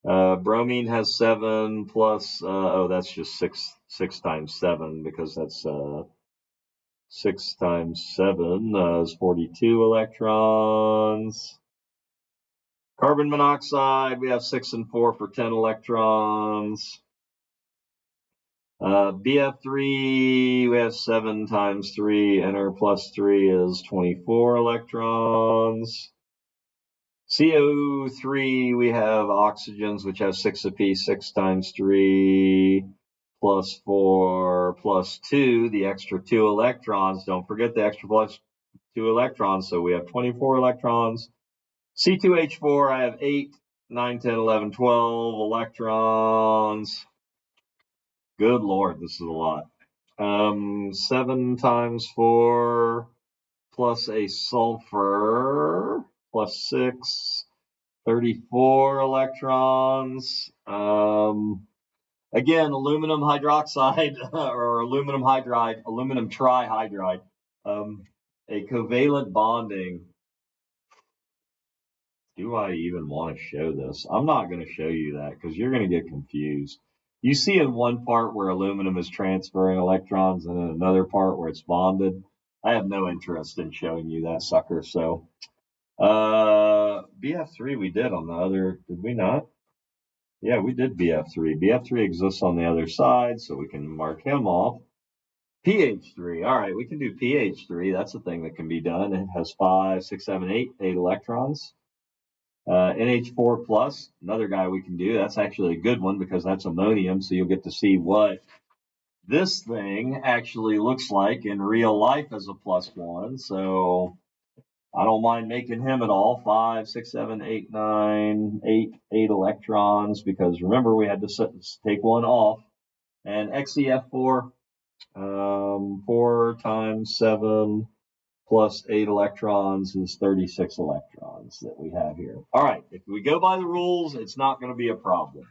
Bromine has 7 plus, that's just 6 times 7 because that's 6 times 7 is 42 electrons. Carbon monoxide, we have 6 and 4 for 10 electrons. BF3, we have 7 times 3. Enter plus 3 is 24 electrons. CO3, we have oxygens, which have 6 apiece, 6 times 3 plus 4 plus 2, the extra 2 electrons. Don't forget the extra plus 2 electrons, so we have 24 electrons. C2H4, I have 8, 9, 10, 11, 12 electrons. Good Lord, this is a lot. 7 times 4 plus a sulfur plus 6, 34 electrons. Again, aluminum hydroxide or aluminum hydride, aluminum trihydride, a covalent bonding. Do I even want to show this? I'm not going to show you that because you're going to get confused. You see in one part where aluminum is transferring electrons and in another part where it's bonded. I have no interest in showing you that sucker. So BF3 we did on the other, did we not? Yeah, we did BF3. BF3 exists on the other side, so we can mark him off. PH3, all right, we can do PH3. That's a thing that can be done. It has 5, 6, 7, 8 electrons. NH4 plus, another guy we can do. That's actually a good one because that's ammonium, so you'll get to see what this thing actually looks like in real life as a +1. So I don't mind making him at all. 5, 6, 7, 8, 9, 8 electrons, because remember we had to take one off. And XeF4, 4 times 7 plus 8 electrons is 36 electrons that we have here. All right, if we go by the rules, it's not going to be a problem.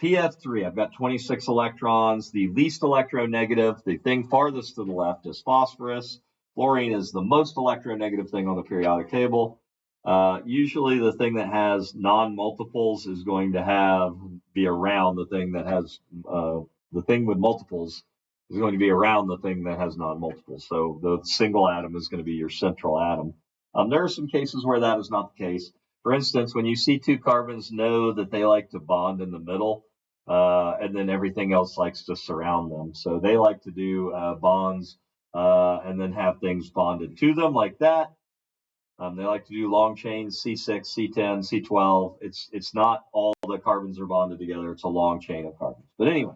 PF3, I've got 26 electrons. The least electronegative, the thing farthest to the left, is phosphorus. Fluorine is the most electronegative thing on the periodic table. Usually the thing that has non-multiples is going to be around the thing that has, the thing with multiples is going to be around the thing that has non-multiples. So the single atom is going to be your central atom. There are some cases where that is not the case. For instance, when you see 2 carbons, know that they like to bond in the middle, and then everything else likes to surround them. So they like to do bonds and then have things bonded to them like that. They like to do long chains, C6, C10, C12. It's not all the carbons are bonded together. It's a long chain of carbons. But anyway,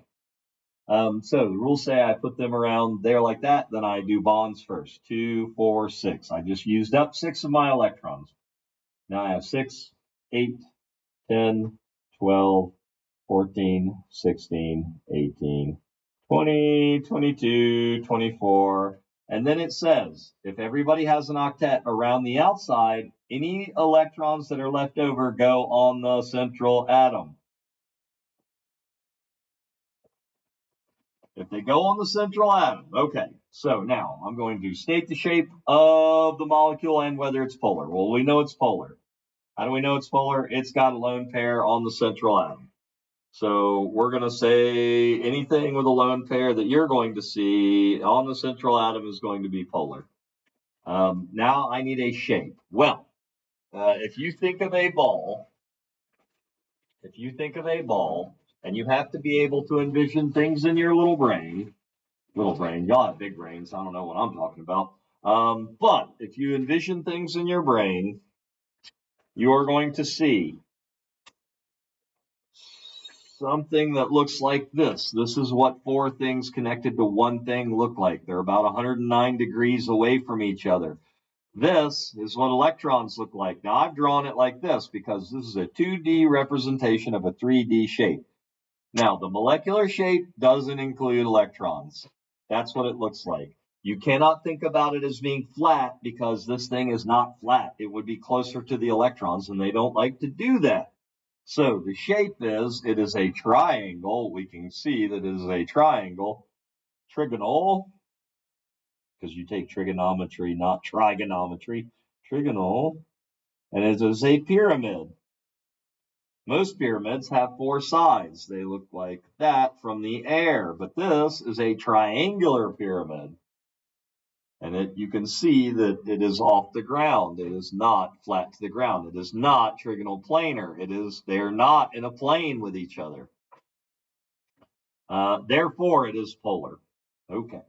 so the rules say I put them around there like that. Then I do bonds first. 2, 4, 6. I just used up 6 of my electrons. Now I have 6, 8, 10, 12, 14, 16, 18, 20, 22, 24. And then it says, if everybody has an octet around the outside, any electrons that are left over go on the central atom. If they go on the central atom, okay. So now I'm going to state the shape of the molecule and whether it's polar. Well, we know it's polar. How do we know it's polar? It's got a lone pair on the central atom. So we're going to say anything with a lone pair that you're going to see on the central atom is going to be polar. Now I need a shape. Well, if you think of a ball, and you have to be able to envision things in your little brain, y'all have big brains. I don't know what I'm talking about. But if you envision things in your brain, you are going to see something that looks like this. This is what 4 things connected to one thing look like. They're about 109 degrees away from each other. This is what electrons look like. Now, I've drawn it like this because this is a 2D representation of a 3D shape. Now, the molecular shape doesn't include electrons. That's what it looks like. You cannot think about it as being flat because this thing is not flat. It would be closer to the electrons, and they don't like to do that. So the shape is, it is a triangle. We can see that it is a triangle. Trigonal, because you take trigonometry, not trigonometry. Trigonal, and it is a pyramid. Most pyramids have 4 sides. They look like that from the air, but this is a triangular pyramid. And you can see that it is off the ground. It is not flat to the ground. It is not trigonal planar. They are not in a plane with each other. Therefore, it is polar. Okay.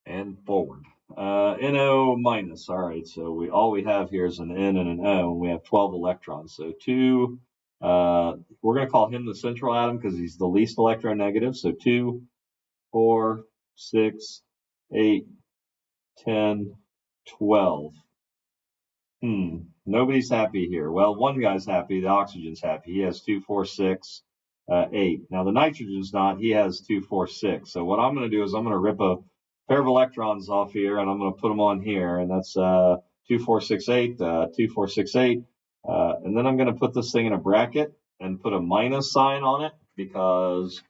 And forward. NO minus. All right. So all we have here is an N and an O, and we have 12 electrons. So we're going to call him the central atom because he's the least electronegative. So 2, 4, 6, 8, 10, 12. Nobody's happy here. Well, one guy's happy. The oxygen's happy. He has 2, 4, 6, 8. Now the nitrogen's not. He has 2, 4, 6. So what I'm going to do is I'm going to rip a pair of electrons off here, and I'm going to put them on here, and that's 2, 4, 6, 8, 2, 4, 6, 8. And then I'm going to put this thing in a bracket and put a minus sign on it because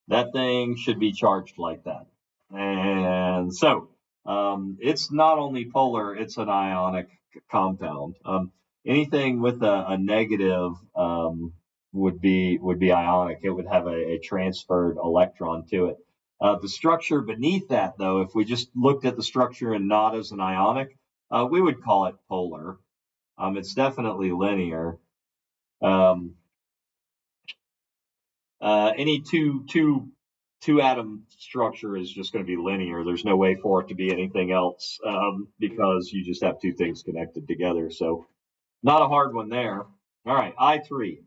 that thing should be charged like that. And so it's not only polar, it's an ionic compound. Anything with a negative would be ionic. It would have a transferred electron to it. The structure beneath that, though, if we just looked at the structure and not as an ionic, we would call it polar. It's definitely linear. Any two atom structure is just going to be linear. There's no way for it to be anything else because you just have two things connected together. So not a hard one there. All right, I3.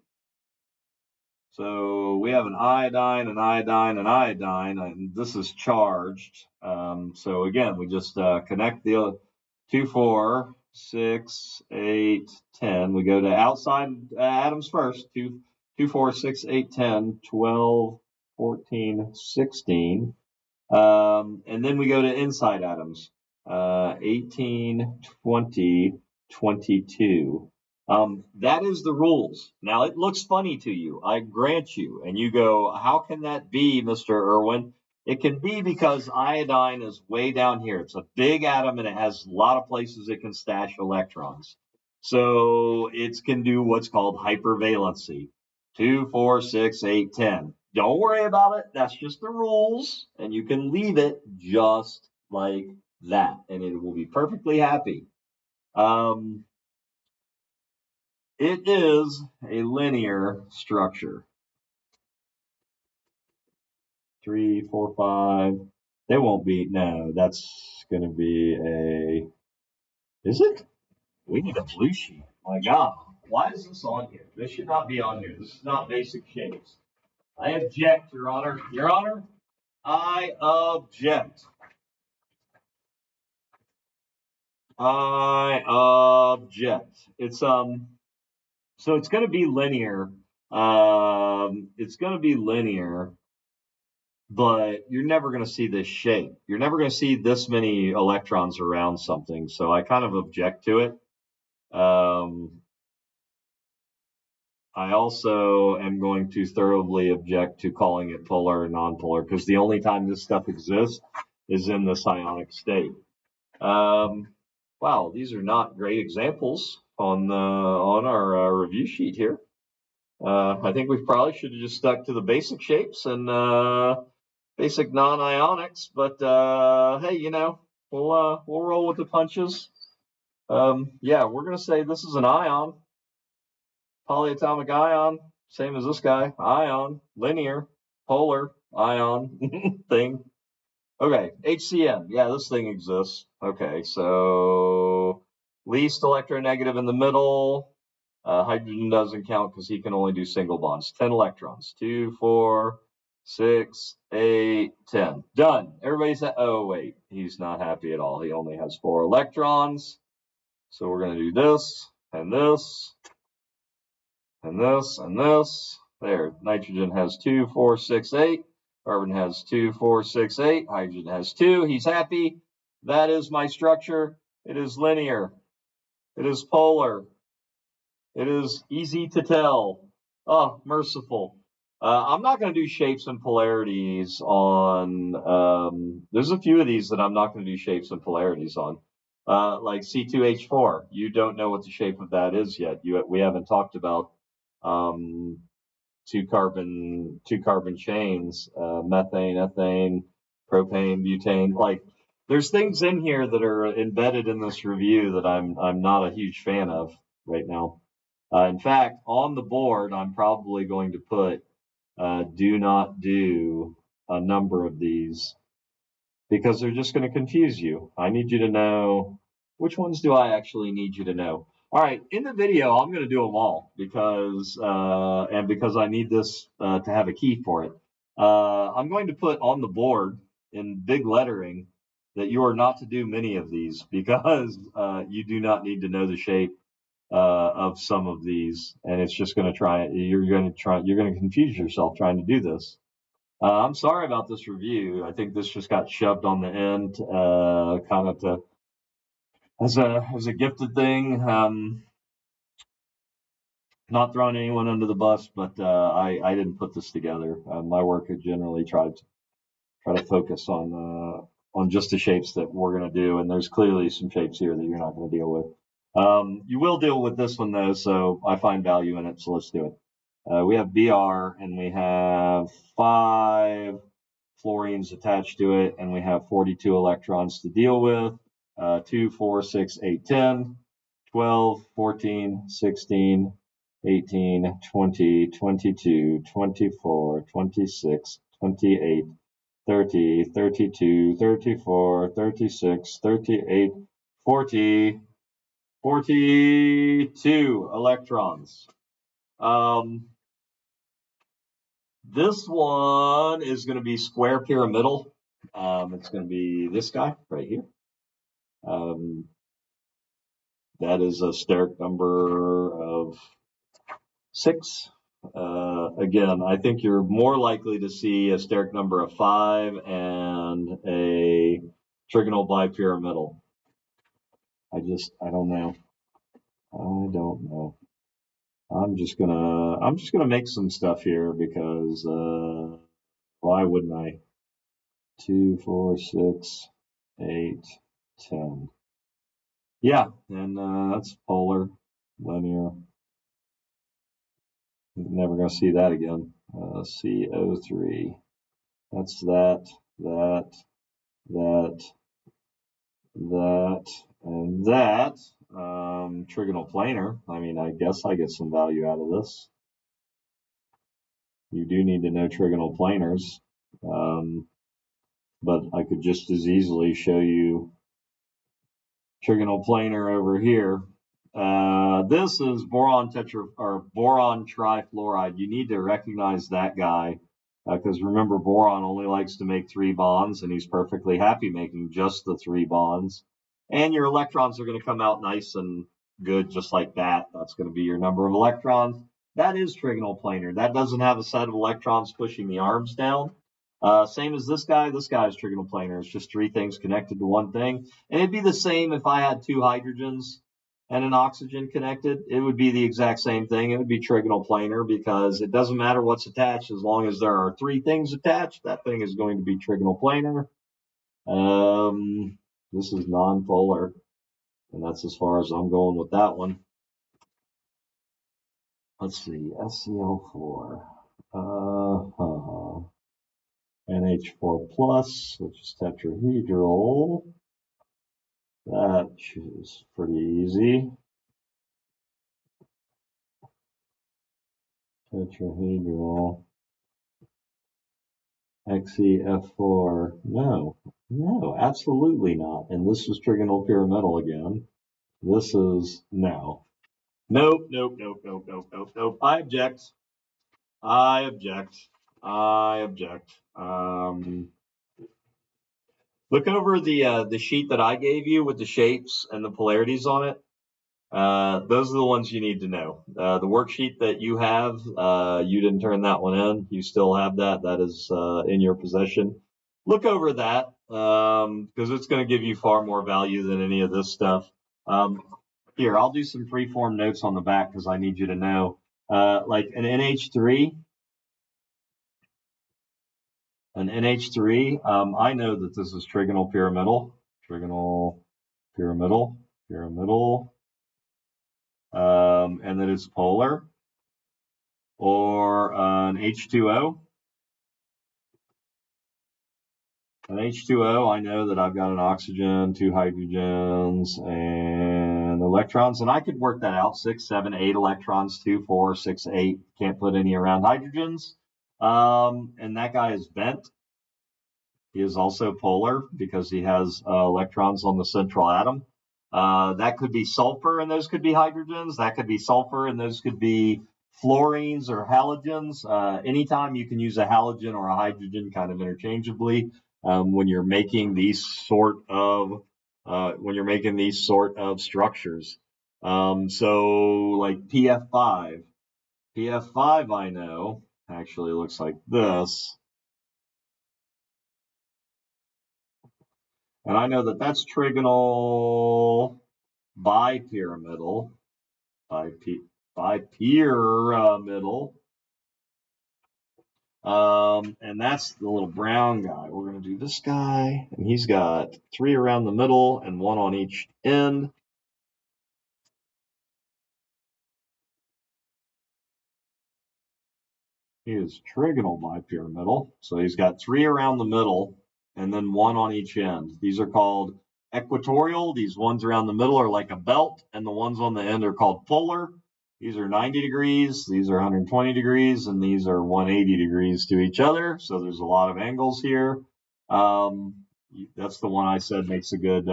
So we have an iodine, an iodine, an iodine, and this is charged. So again, we just connect the 2, 4, 6, 8, 10. We go to outside atoms first. 2, 4, 6, 8, 10, 12, 14, 16. And then we go to inside atoms. 18, 20, 22. That is the rules. Now, it looks funny to you, I grant you. And you go, how can that be, Mr. Irwin? It can be because iodine is way down here. It's a big atom and it has a lot of places it can stash electrons. So it can do what's called hypervalency. 2, 4, 6, 8, 10. Don't worry about it. That's just the rules. And you can leave it just like that. And it will be perfectly happy. It is a linear structure. 3, 4, 5. They won't be. No, that's going to be a. Is it? We need a blue sheet. My God. Why is this on here? This should not be on here. This is not basic shapes. I object, Your Honor. Your Honor, I object. I object. It's so it's going to be linear. It's going to be linear, but you're never going to see this shape. You're never going to see this many electrons around something. So I kind of object to it. I also am going to thoroughly object to calling it polar or nonpolar because the only time this stuff exists is in this ionic state. Wow, these are not great examples on our review sheet here. I think we probably should have just stuck to the basic shapes and basic non-ionics. But hey, we'll roll with the punches. Yeah, we're gonna say this is an ion, polyatomic ion, same as this guy, ion, linear, polar ion thing. Okay, HCN. Yeah, this thing exists. Okay, so least electronegative in the middle. Hydrogen doesn't count because he can only do single bonds. 10 electrons. 2, 4, 6, 8, 10. Done. Everybody's oh, wait. He's not happy at all. He only has 4 electrons. So we're going to do this, and this, and this, and this. There. Nitrogen has 2, 4, 6, 8. Carbon has 2, 4, 6, 8. Hydrogen has 2. He's happy. That is my structure. It is linear. It is polar. It is easy to tell. Oh, merciful. I'm not going to do shapes and polarities on. There's a few of these that I'm not going to do shapes and polarities on. Like C2H4. You don't know what the shape of that is yet. We haven't talked about two carbon chains, methane, ethane, propane, butane. Like There's things in here that are embedded in this review that I'm not a huge fan of right now. In fact, on the board, I'm probably going to put do not do a number of these because they're just going to confuse you. I need you to know which ones do I actually need you to know. All right, in the video, I'm going to do them all because I need this to have a key for it. I'm going to put on the board in big lettering that you are not to do many of these because you do not need to know the shape of some of these, and it's just going to you're going to confuse yourself trying to do this. I'm sorry about this review. I think this just got shoved on the end, kind of to as a gifted thing. Not throwing anyone under the bus, but I didn't put this together. My work had generally try to focus on just the shapes that we're going to do, and there's clearly some shapes here that you're not going to deal with. You will deal with this one though, so I find value in it. So let's do it. We have BR, and we have 5 fluorines attached to it, and we have 42 electrons to deal with. 2, 4, 6, 8, 10, 12, 14, 16, 18, 20, 22, 24, 26, 28, 30, 32, 34, 36, 38, 40, 42 electrons. This one is going to be square pyramidal. It's going to be this guy right here. That is a steric number of 6. Again, I think you're more likely to see a steric number of 5 and a trigonal bipyramidal. I don't know. I don't know. I'm just gonna make some stuff here because why wouldn't I? 2, 4, 6, 8, 10. Yeah, and that's polar, linear. Never gonna see that again. CO3. That's that, and that. Trigonal planar. I mean, I guess I get some value out of this. You do need to know trigonal planars, but I could just as easily show you trigonal planar over here. This is boron trifluoride. You need to recognize that guy because remember, boron only likes to make 3 bonds, and he's perfectly happy making just the 3 bonds. And your electrons are going to come out nice and good, just like that. That's going to be your number of electrons. That is trigonal planar. That doesn't have a set of electrons pushing the arms down. Same as this guy. This guy is trigonal planar. It's just 3 things connected to one thing. And it'd be the same if I had 2 hydrogens and an oxygen connected. It would be the exact same thing. It would be trigonal planar because it doesn't matter what's attached. As long as there are 3 things attached, that thing is going to be trigonal planar. This is nonpolar, and that's as far as I'm going with that one. Let's see, SCl4. NH4 plus, which is tetrahedral. That is pretty easy. Tetrahedral. XeF4. No, absolutely not. And this is trigonal pyramidal again. This is no. Nope. I object. Look over the sheet that I gave you with the shapes and the polarities on it. Those are the ones you need to know. The worksheet that you have, you didn't turn that one in. You still have that. That is in your possession. Look over that because it's going to give you far more value than any of this stuff. Here, I'll do some freeform notes on the back because I need you to know. Like an NH3, I know that this is trigonal pyramidal, and that it's polar, or an H2O. An H2O, I know that I've got an oxygen, 2 hydrogens, and electrons, and I could work that out. 6, 7, 8 electrons, 2, 4, 6, 8. Can't put any around hydrogens. And that guy is bent. He is also polar because he has electrons on the central atom. That could be sulfur, and those could be hydrogens. That could be sulfur, and those could be fluorines or halogens. Anytime you can use a halogen or a hydrogen kind of interchangeably when you're making these sort of structures. So like PF5. PF5, I know, actually looks like this. And I know that that's trigonal bipyramidal. Bipyramidal. And that's the little brown guy. We're going to do this guy, and he's got 3 around the middle and 1 on each end. He is trigonal bipyramidal. So he's got 3 around the middle and then 1 on each end. These are called equatorial. These ones around the middle are like a belt, and the ones on the end are called polar. These are 90 degrees, these are 120 degrees, and these are 180 degrees to each other. So there's a lot of angles here. That's the one I said makes a good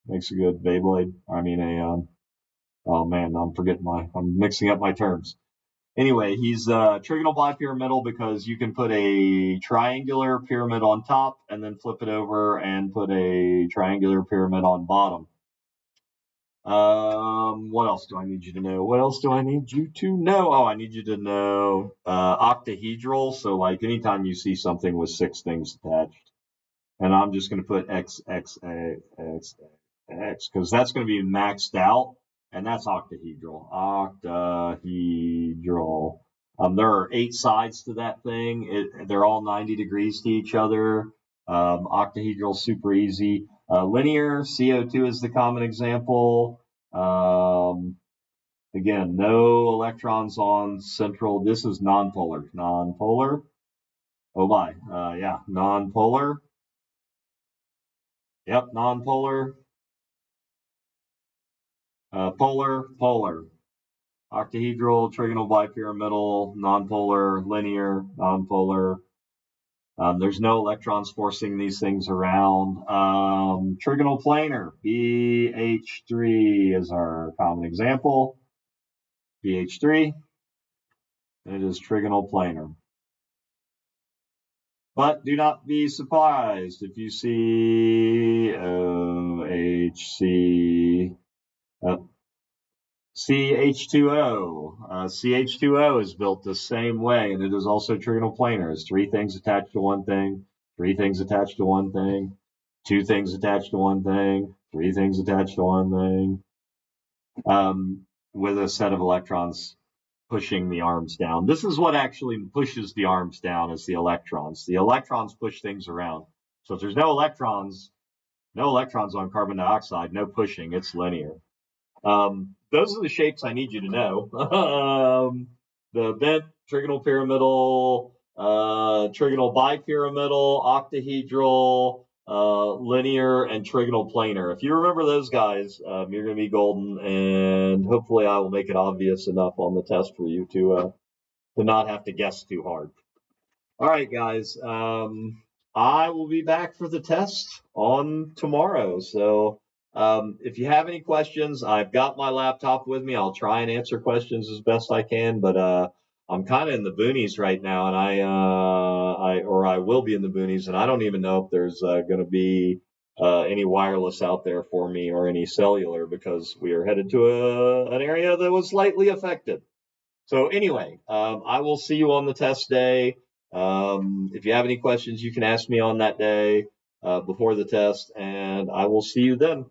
Beyblade. I mean oh man, I'm mixing up my terms. Anyway, he's trigonal bipyramidal because you can put a triangular pyramid on top and then flip it over and put a triangular pyramid on bottom. What else do I need you to know? What else do I need you to know? Oh, I need you to know octahedral. So like anytime you see something with 6 things attached, and I'm just going to put X, X, X, X, because that's going to be maxed out, and that's octahedral. Octahedral. There are 8 sides to that thing. They're all 90 degrees to each other. Octahedral, super easy. Linear, CO2 is the common example. Again, no electrons on central. This is nonpolar. Nonpolar. Oh my, yeah, nonpolar. Yep, nonpolar. Polar, polar. Octahedral, trigonal bipyramidal, nonpolar, linear, nonpolar. There's no electrons forcing these things around. Trigonal planar, BH3 is our common example. BH3, and it is trigonal planar. But do not be surprised if you see OHC. CH2O. CH2O is built the same way, and it is also trigonal planar. It's 3 things attached to one thing, 3 things attached to one thing, 2 things attached to one thing, 3 things attached to one thing, with a set of electrons pushing the arms down. This is what actually pushes the arms down is the electrons. The electrons push things around. So if there's no electrons on carbon dioxide, no pushing, it's linear. Those are the shapes I need you to know. The bent, trigonal pyramidal, trigonal bipyramidal, octahedral, linear, and trigonal planar. If you remember those guys, you're going to be golden, and hopefully I will make it obvious enough on the test for you to not have to guess too hard. All right, guys. I will be back for the test on tomorrow. So if you have any questions, I've got my laptop with me. I'll try and answer questions as best I can, but I'm kind of in the boonies right now, and I will be in the boonies, and I don't even know if there's going to be any wireless out there for me or any cellular because we are headed to an area that was slightly affected. So anyway, I will see you on the test day. If you have any questions, you can ask me on that day before the test, and I will see you then.